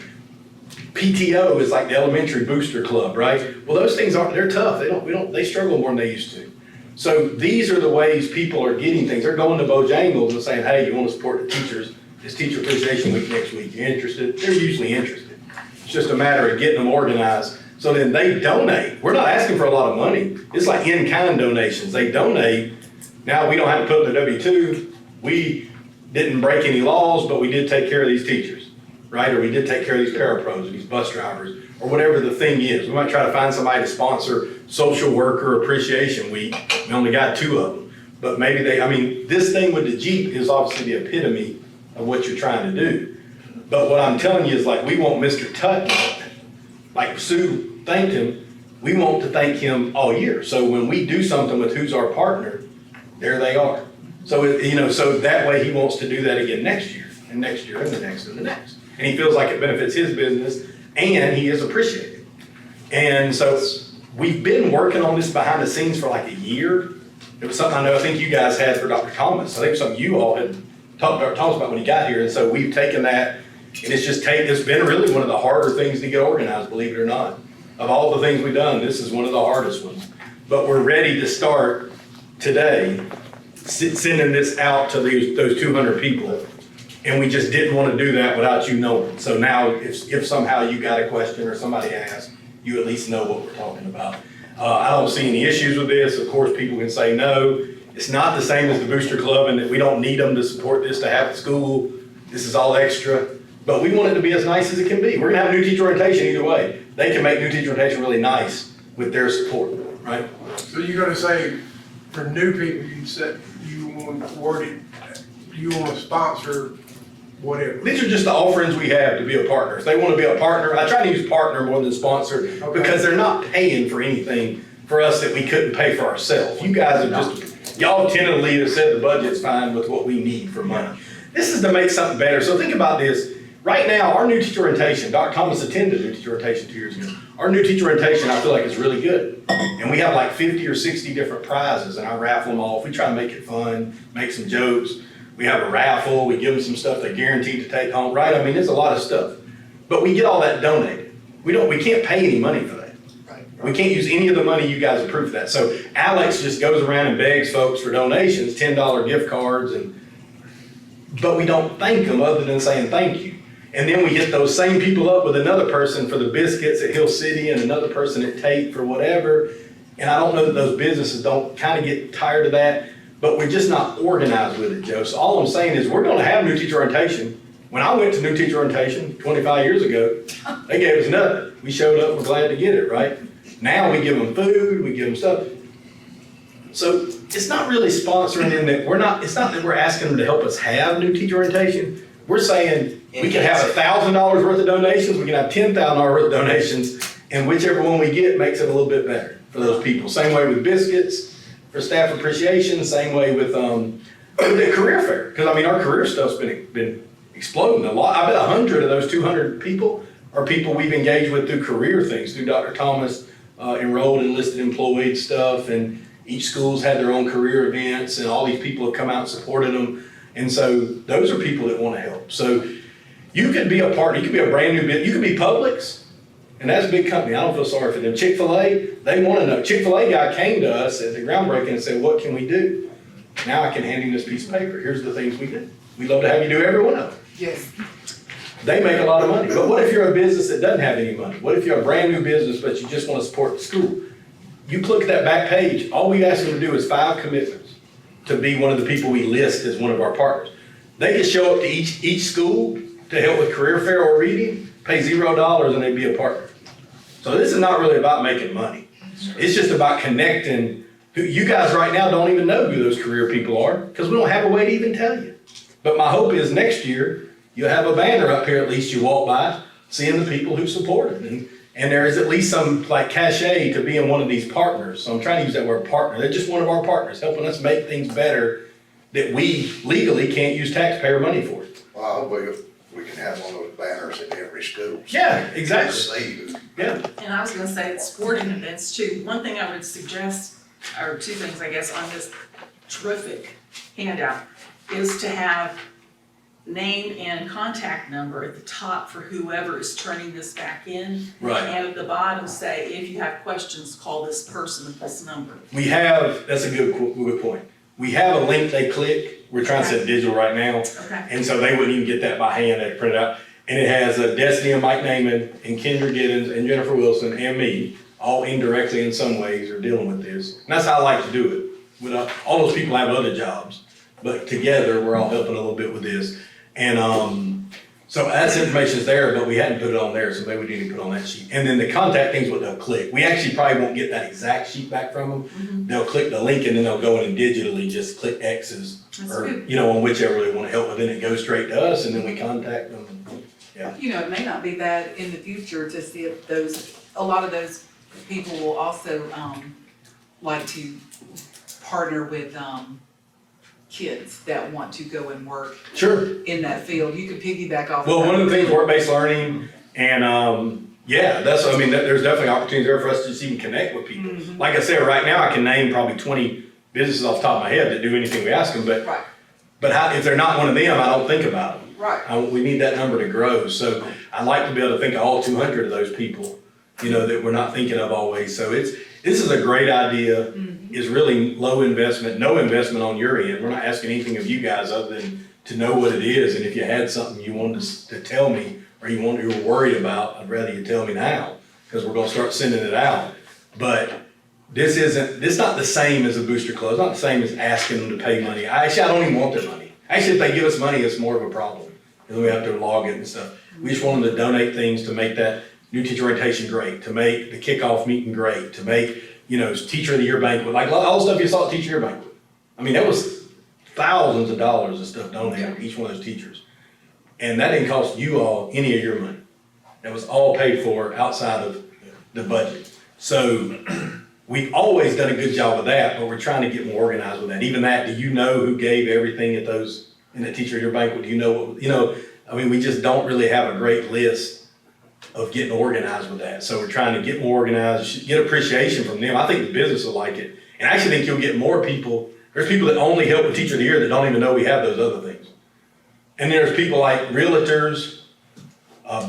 PTO is like the elementary booster club, right? Well, those things they're tough, they struggle more than they used to. So these are the ways people are getting things. They're going to Bojangles and saying, hey, you want to support the teachers? It's Teacher Appreciation Week next week. You interested? They're usually interested. It's just a matter of getting them organized. So then they donate. We're not asking for a lot of money. It's like in-kind donations. They donate. Now we don't have to put in the W-2. We didn't break any laws, but we did take care of these teachers, right? Or we did take care of these parapros or these bus drivers or whatever the thing is. We might try to find somebody to sponsor Social Worker Appreciation Week. We only got 2 of them. But maybe this thing with the Jeep is obviously the epitome of what you're trying to do. But what I'm telling you is like, we want Mr. Tutton, like Sue thanked him, we want to thank him all year. So when we do something with who's our partner, there they are. So, so that way he wants to do that again next year and next year and the next and the next. And he feels like it benefits his business and he is appreciated. And so we've been working on this behind the scenes for like a year. It was something I think you guys had for Dr. Thomas. I think something you all had talked to Dr. Thomas about when he got here. And so we've taken that and it's been really one of the harder things to get organized, believe it or not. Of all the things we've done, this is one of the hardest ones. But we're ready to start today, sending this out to those 200 people. And we just didn't want to do that without you knowing. So now if somehow you got a question or somebody asks, you at least know what we're talking about. I don't see any issues with this. Of course, people can say no. It's not the same as the booster club and that we don't need them to support this to have at school. This is all extra. But we want it to be as nice as it can be. We're gonna have new teacher orientation either way. They can make new teacher orientation really nice with their support, right? So you're gonna say, for new people, you said you want to word it, you want to sponsor whatever. These are just the offerings we have to be a partner. If they want to be a partner, I try to use partner more than sponsor because they're not paying for anything for us that we couldn't pay for ourselves. You guys have y'all tentatively have said the budget's fine with what we need for money. This is to make something better. So think about this. Right now, our new teacher orientation, Dr. Thomas attended new teacher orientation 2 years ago. Our new teacher orientation, I feel like is really good. And we have like 50 or 60 different prizes and I raffle them off. We try to make it fun, make some jokes. We have a raffle, we give them some stuff they guaranteed to take home, right? I mean, it's a lot of stuff. But we get all that donated. We can't pay any money for that. We can't use any of the money you guys approved for that. So Alex just goes around and begs folks for donations, $10 gift cards, but we don't thank them other than saying thank you. And then we hit those same people up with another person for the biscuits at Hill City and another person at Tate for whatever. And I don't know that those businesses don't kind of get tired of that, but we're just not organized with it, Joe. So all I'm saying is we're gonna have new teacher orientation. When I went to new teacher orientation 25 years ago, they gave us nothing. We showed up, we're glad to get it, right? Now we give them food, we give them stuff. So it's not really sponsoring in that it's not that we're asking them to help us have new teacher orientation. We're saying we can have $1,000 worth of donations, we can have $10,000 worth of donations, and whichever one we get makes it a little bit better for those people. Same way with biscuits, for staff appreciation, same way with the career fair. Because I mean, our career stuff's been exploding a lot. I bet 100 of those 200 people are people we've engaged with through career things, through Dr. Thomas enrolled enlisted employee stuff, and each school's had their own career events, and all these people have come out and supported them. And so those are people that want to help. So you could be a partner, you could be a brand new business, you could be Publix, and that's a big company. I don't feel sorry for them. Chick-fil-A, they want to know. Chick-fil-A guy came to us at the groundbreaking and said, what can we do? Now I can hand him this piece of paper. Here's the things we do. We'd love to have you do every one of them. Yes. They make a lot of money. But what if you're a business that doesn't have any money? What if you're a brand new business, but you just want to support the school? You click that back page, all we ask them to do is 5 commitments to be one of the people we list as one of our partners. They can show up to each school to help with career fair or reading, pay $0 and they'd be a partner. So this is not really about making money. It's just about connecting. You guys right now don't even know who those career people are because we don't have a way to even tell you. But my hope is next year, you'll have a banner up here, at least you walk by, seeing the people who support it. And there is at least some like cachet to being one of these partners. So I'm trying to use that word partner. They're just one of our partners, helping us make things better that we legally can't use taxpayer money for. Well, I hope we can have one of those banners in every school. Yeah, exactly. See. Yeah. And I was gonna say, it's sporting events too. One thing I would suggest, or 2 things, I guess, on this terrific handout, is to have name and contact number at the top for whoever is turning this back in. Right. And at the bottom say, if you have questions, call this person at this number. We have, that's a good point. We have a link they click. We're trying to set digital right now. Okay. And so they wouldn't even get that by hand, they print it out. And it has Destiny and Mike Naaman and Kendra Giddens and Jennifer Wilson and me, all indirectly in some ways are dealing with this. And that's how I like to do it. With all those people have other jobs, but together we're all helping a little bit with this. And so that's information's there, but we hadn't put it on there, so maybe we need to put it on that sheet. And then the contact thing's what they'll click. We actually probably won't get that exact sheet back from them. Mm-hmm. They'll click the link and then they'll go in and digitally just click X's or, on whichever they want to help with. Then it goes straight to us and then we contact them. Yeah. You know, it may not be bad in the future to see if a lot of those people will also, like to partner with, kids that want to go and work Sure. in that field. You could piggyback off. Well, of one that. of the things, work-based learning, and there's definitely opportunities there for us to just even connect with people. Mhm. Like I said, right now I can name probably 20 businesses off the top of my head that do anything we ask them, but Right, if they're not one of them, I don't think about them. right. We need that number to grow, so I'd like to be able to think of all 200 of those people, that we're not thinking of always. So this is a great idea. Is really low investment, no investment on your end. We're not asking anything of you guys other than to know what it is. And if you had something you wanted to tell me or you were worried about, I'd rather you tell me now because we're gonna start sending it out. But this not the same as a booster club. It's not the same as asking them to pay money. I don't even want their money. Actually, if they give us money, it's more of a problem because we have to log it and stuff. We just want them to donate things to make that new teacher orientation great, to make the kickoff meeting great, to make teacher of the year banquet, like all the stuff you saw at teacher of the year banquet. I mean, that was thousands of dollars of stuff donated to each one of those teachers. And that didn't cost you all any of your money. That was all paid for outside of the budget. So we've always done a good job of that, but we're trying to get more organized with that. Even that, do you know who gave everything in the teacher of the year banquet? Do you know what, we just don't really have a great list of getting organized with that. So we're trying to get more organized, get appreciation from them. I think the business will like it. And I actually think you'll get more people. There's people that only help with Teacher of the Year that don't even know we have those other things. And there's people like realtors,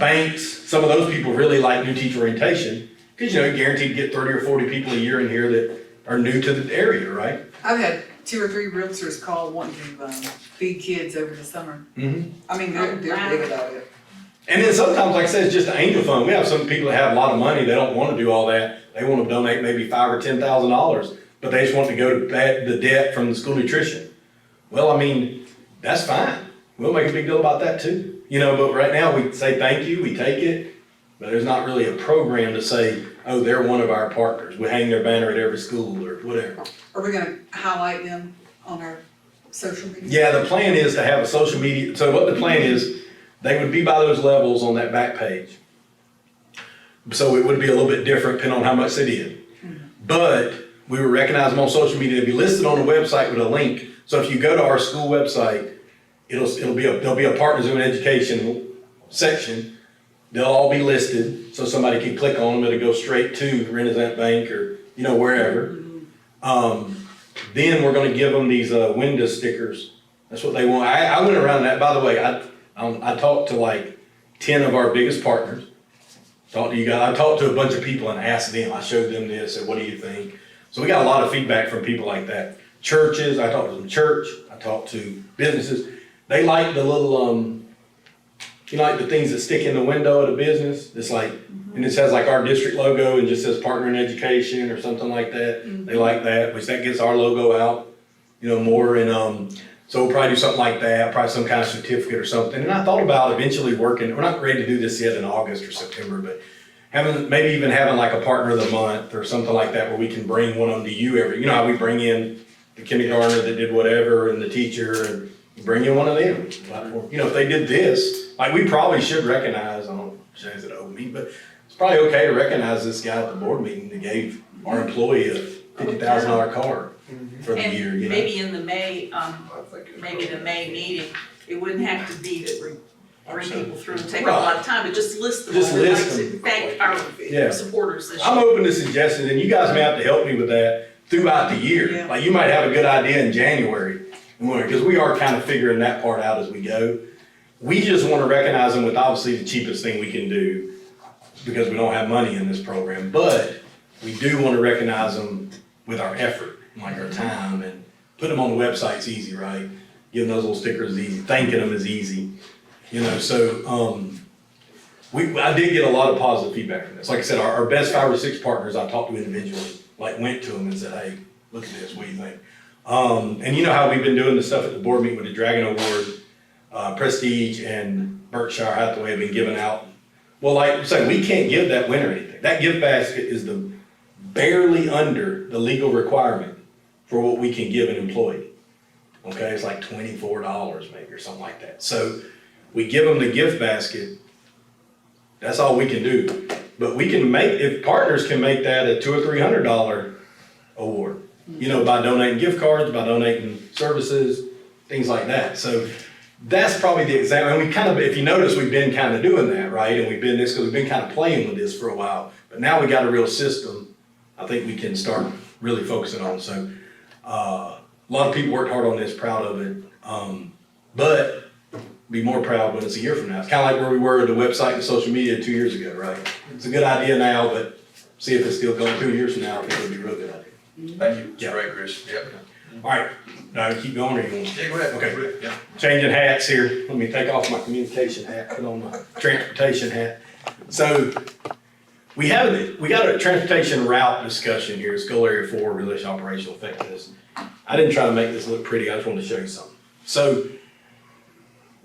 banks, some of those people really like new teacher orientation. Cause guaranteed to get 30 or 40 people a year in here that are new to the area, right? I've had 2 or 3 realtors call wanting to, feed kids over the summer. Mm-hmm. I mean, they're big about it. And then sometimes, like I said, it's just an angel fund. We have some people that have a lot of money, they don't wanna do all that. They wanna donate maybe $5,000 or $10,000, but they just want to go to the debt from the school nutrition. Well, I mean, that's fine. We'll make a big deal about that too. But right now we say thank you, we take it, but there's not really a program to say, oh, they're one of our partners. We hang their banner at every school or whatever. Are we gonna highlight them on our social media? Yeah, the plan is to have a social media, so what the plan is, they would be by those levels on that back page. So it would be a little bit different depending on how much they did. But we would recognize them on social media, they'd be listed on the website with a link. So if you go to our school website, there'll be a Partners in Education section. They'll all be listed, so somebody can click on them, it'll go straight to Renaissance Bank or, wherever. Then we're gonna give them these, window stickers. That's what they want. I went around that, by the way, I talked to like 10 of our biggest partners. Talked to you guys, I talked to a bunch of people and asked them, I showed them this, said, what do you think? So we got a lot of feedback from people like that. Churches, I talked to some church, I talked to businesses. They like the little, like the things that stick in the window of the business. It's like, and it says like our district logo and just says Partner in Education or something like that. They like that, which that gets our logo out, more. And so we'll probably do something like that, probably some kind of certificate or something. And I thought about eventually working, we're not ready to do this yet in August or September, but maybe even having like a Partner of the Month or something like that where we can bring one of them to you how we bring in the kindergartner that did whatever and the teacher and bring in one of them. If they did this, like we probably should recognize, I don't know if it owe me, but it's probably okay to recognize this guy at the board meeting that gave our employee a $50,000 car for the year, And maybe in the May, maybe the May meeting, it wouldn't have to be that we bring people through and take up a lot of time, but just list them. Just all. We'd like list to them. Thank our supporters this year. I'm open to suggestions, and you guys may have to help me with that throughout the year. Yeah. Like you might have a good idea in January, because we are kind of figuring that part out as we go. We just want to recognize them with obviously the cheapest thing we can do because we don't have money in this program, but we do want to recognize them with our effort, like our time, and put them on the website's easy, right? Giving those little stickers is easy, thanking them is easy, so, I did get a lot of positive feedback from this. Like I said, our best 5 or 6 partners I talked to individually, like went to them and said, hey, look at this, what do you think? And you know how we've been doing the stuff at the board meeting with the Dragon Award, Prestige and Berkshire Hathaway have been giving out. Well, like I say, we can't give that winner anything. That gift basket is barely under the legal requirement for what we can give an employee. Okay, it's like $24 maybe or something like that. So we give them the gift basket. That's all we can do. But we can if partners can make that a $200 or $300 award, by donating gift cards, by donating services, things like that. So that's probably the example. And we kind of, if you notice, we've been kind of doing that, right? And because we've been kind of playing with this for a while. But now we got a real system I think we can start really focusing on. So a lot of people worked hard on this, proud of it. But be more proud when it's a year from now. It's kind of like where we were at the website and social media 2 years ago, right? It's a good idea now, but see if it's still going 2 years from now. I think it would be a real good idea. Thank you. Yeah. Great, Chris. Yep. All right, now keep going or you want? Yeah, go ahead. Okay. Yeah. Changing hats here. Let me take off my communication hat, put on my transportation hat. So we got a transportation route discussion here. It's goal area 4, relation operational effectiveness. I didn't try to make this look pretty. I just wanted to show you something. So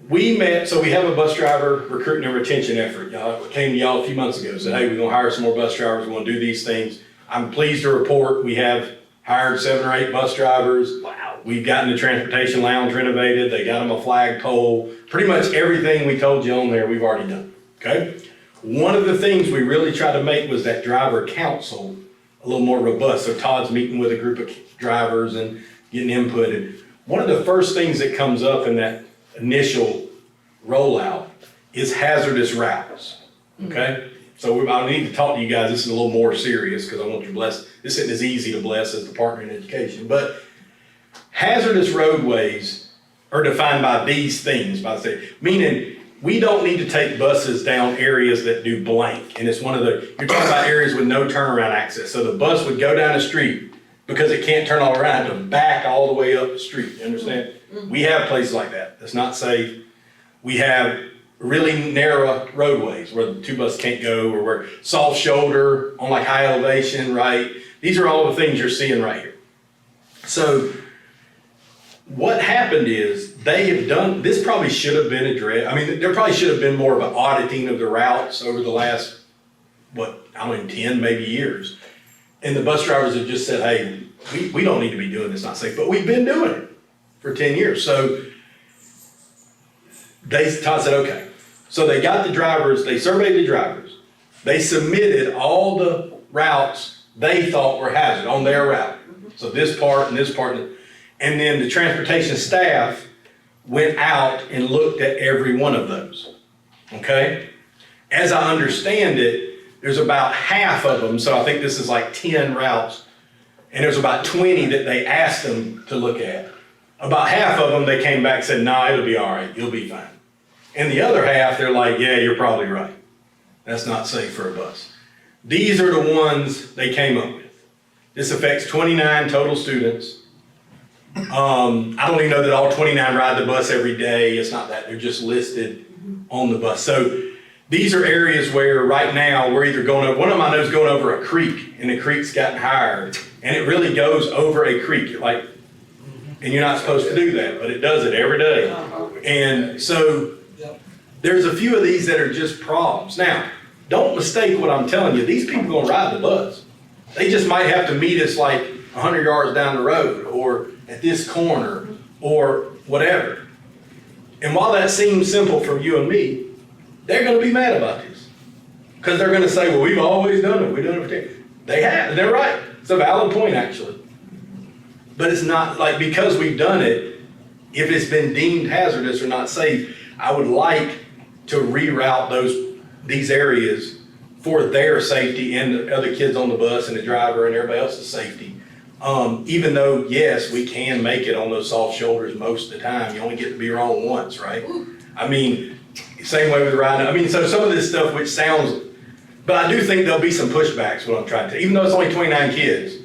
we have a bus driver recruiting and retention effort. Y'all came to y'all a few months ago, said, hey, we're gonna hire some more bus drivers. We're gonna do these things. I'm pleased to report we have hired 7 or 8 bus drivers. Wow. We've gotten the transportation lounge renovated. They got them a flagpole. Pretty much everything we told you on there, we've already done, okay? One of the things we really tried to make was that driver council a little more robust. So Todd's meeting with a group of drivers and getting input. And one of the first things that comes up in that initial rollout is hazardous routes, okay? So I need to talk to you guys. This is a little more serious because I want you to bless. This isn't as easy to bless as the partner in education, but hazardous roadways are defined by these things, meaning we don't need to take buses down areas that do blank. And it's one of the, you're talking about areas with no turnaround access. So the bus would go down the street because it can't turn all around, have to back all the way up the street, you understand? We have places like that. That's not safe. We have really narrow roadways where the two buses can't go, or where soft shoulder on like high elevation, right? These are all the things you're seeing right here. So what happened is they have done, this probably should have been addressed. I mean, there probably should have been more of an auditing of the routes over the last, what, I don't know, 10 maybe years. And the bus drivers have just said, hey, we don't need to be doing this, not safe, but we've been doing it for 10 years. So Todd said, okay. So they got the drivers, they surveyed the drivers. They submitted all the routes they thought were hazard on their route. So this part and this part. And then the transportation staff went out and looked at every one of those, okay? As I understand it, there's about half of them, so I think this is like 10 routes, and there's about 20 that they asked them to look at. About half of them, they came back and said, nah, it'll be all right, you'll be fine. And the other half, they're like, yeah, you're probably right. That's not safe for a bus. These are the ones they came up with. This affects 29 total students. I don't even know that all 29 ride the bus every day. It's not that, they're just listed on the bus. So these are areas where right now we're either going over, one of them I know is going over a creek, and the creek's gotten higher, and it really goes over a creek, like, and you're not supposed to do that, but it does it every day. And so there's a few of these that are just problems. Now, don't mistake what I'm telling you. These people gonna ride the bus. They just might have to meet us like 100 yards down the road, or at this corner, or whatever. And while that seems simple for you and me, they're gonna be mad about this. Because they're gonna say, well, we've always done it, we've done it for 10. They have, they're right. It's a valid point, actually. But it's not like, because we've done it, if it's been deemed hazardous or not safe, I would like to reroute these areas for their safety and the other kids on the bus and the driver and everybody else's safety. Even though, yes, we can make it on those soft shoulders most of the time. You only get to be wrong once, right? I mean, same way with riding. I mean, so some of this stuff which sounds, but I do think there'll be some pushbacks, what I'm trying to, even though it's only 29 kids,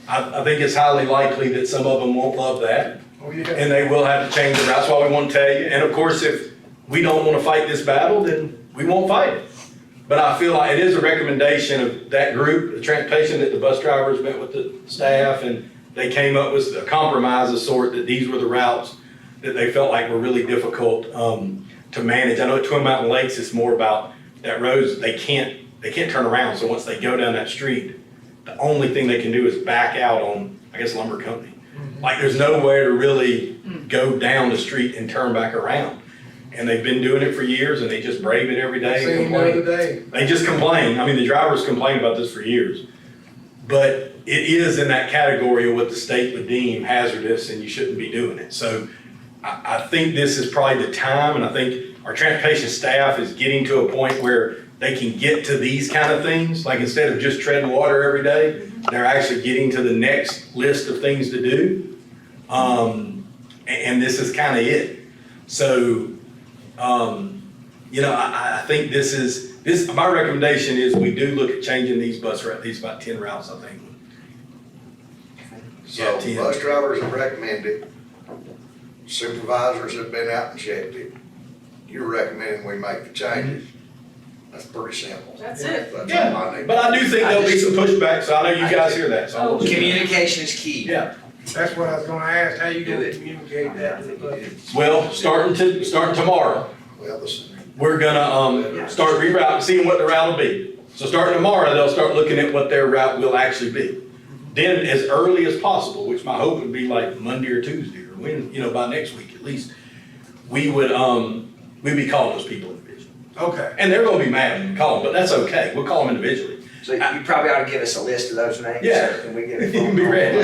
I think it's highly likely that some of them won't love that. Oh, yeah. And they will have to change it. That's why we want to tell you. And of course, if we don't want to fight this battle, then we won't fight it. But I feel like it is a recommendation of that group, the transportation, that the bus drivers met with the staff, and they came up with a compromise of sort that these were the routes that they felt like were really difficult to manage. I know at Twin Mountain Lakes, it's more about that roads, they can't turn around. So once they go down that street, the only thing they can do is back out on, I guess, Lumber Company. Like there's nowhere to really go down the street and turn back around. And they've been doing it for years, and they just brave it every day and Seen the other complain. day. They just complain. I mean, the drivers complain about this for years. But it is in that category of what the state would deem hazardous, and you shouldn't be doing it. So I think this is probably the time, and I think our transportation staff is getting to a point where they can get to these kind of things. Like instead of just treading water every day, they're actually getting to the next list of things to do. And this is kind of it. So, I think my recommendation is we do look at changing these bus routes, these about 10 routes, I think. So 10. bus drivers have recommended, supervisors have been out and checked it. You're recommending we make the changes. That's pretty simple. That's it. That's Yeah, all I need. but I do think there'll be some pushback, so I know you guys hear that. So Communication is key. yeah. That's what I was gonna ask, how you Do gonna it. communicate that to the bus? Well, starting tomorrow, Well, listen, we're gonna start rerouting, seeing what the route will be. So starting tomorrow, they'll start looking at what their route will actually be. Then as early as possible, which my hope would be like Monday or Tuesday, or when, by next week at least, we'd be calling those people individually. Okay. And they're gonna be mad when we call them, but that's okay, we'll call them individually. So you probably ought to give us a list of those names. Yeah. And we get You can be ready.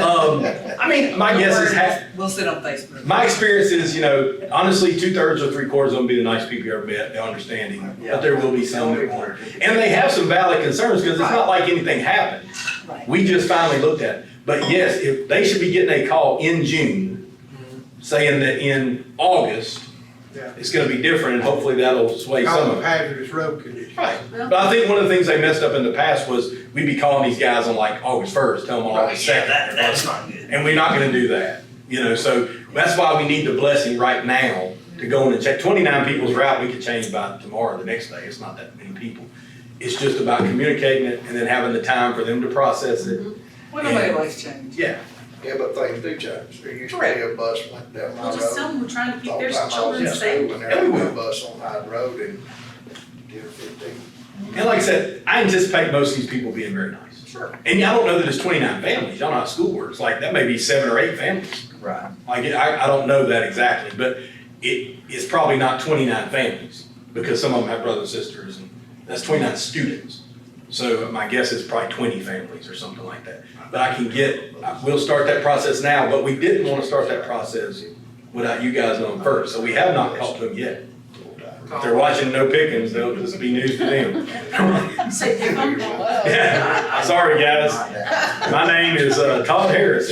I mean, my guess is We'll sit on Facebook. my experience is, honestly, 2/3 or 3/4 of them be the nice people you ever met, they're understanding, but there will be some that won't. And they have some valid concerns, because it's not like anything happened. Right. We just finally looked at it. But yes, if they should be getting a call in June, saying that in August, Yeah. it's gonna be different, and hopefully that'll sway some Call of them it. hazardous road conditions. Right, but I think one of the things they messed up in the past was we'd be calling these guys on like August 1st, tell them on August 2nd. That's not good. And we're not gonna do that, so that's why we need the blessing right now to go in and check. 29 people's route, we could change by tomorrow, the next day, it's not that many people. It's just about communicating it and then having the time for them to process it. Well, nobody likes change. Yeah, Yeah, but things do change. There used to be a bus went down my Well, just tell road. them we're trying to keep All their the time I was children in safe. school, and Yeah, we there was a will. bus on Hyde Road in 10 or 15. and like I said, I anticipate most of these people being very nice. Sure. And I don't know that it's 29 families, y'all know how school works, like that may be 7 or 8 families. Right. Like, I don't know that exactly, but it's probably not 29 families, because some of them have brothers and sisters, and that's 29 students. So my guess is probably 20 families or something like that. But we'll start that process now, but we didn't want to start that process without you guys knowing first, so we have not talked to them yet. If they're watching No Pickens, they'll just be news to them. Say, pick them. Yeah, sorry, guys. My name is Todd Harris.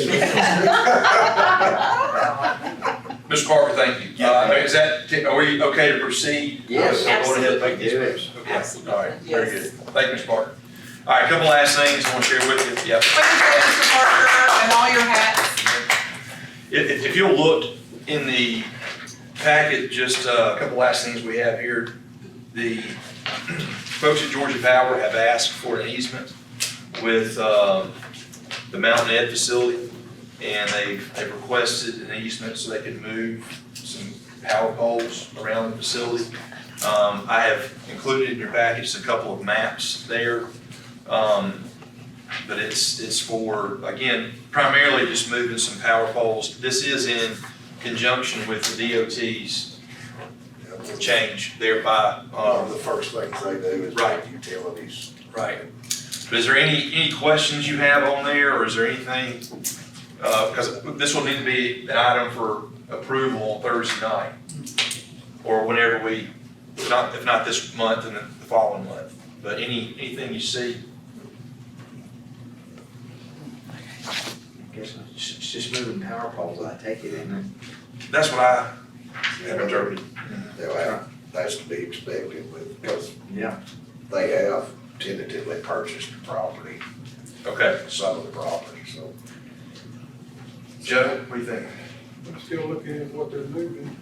Mr. Parker, thank you. Are we okay to proceed? Yes. Go ahead and make these Absolutely. moves. Okay, Absolutely. all right, very Yes. good. Thank you, Mr. Parker. All right, a couple last things I want to share with you. Yep. Thank you, Mr. Parker, and all your hats. If you'll look in the packet, just a couple last things we have here. The folks at Georgia Power have asked for an easement with the Mountain Ed facility, and they've requested an easement so they can move some power poles around the facility. I have included in your package a couple of maps there. But it's for, again, primarily just moving some power poles. This is in conjunction with the DOT's change thereby. One of the first things they do is Right. make utilities. Right. But is there any questions you have on there, or is there anything, because this will need to be an item for approval on Thursday night, or whenever if not this month, then the following month. But anything you see? I guess it's just moving power poles, I take it, isn't it? That's what I have interpreted. That's to be expected because Yeah. they have tentatively purchased the property, Okay. some of the property, so. Joe, what do you think? I'm still looking at what they're moving.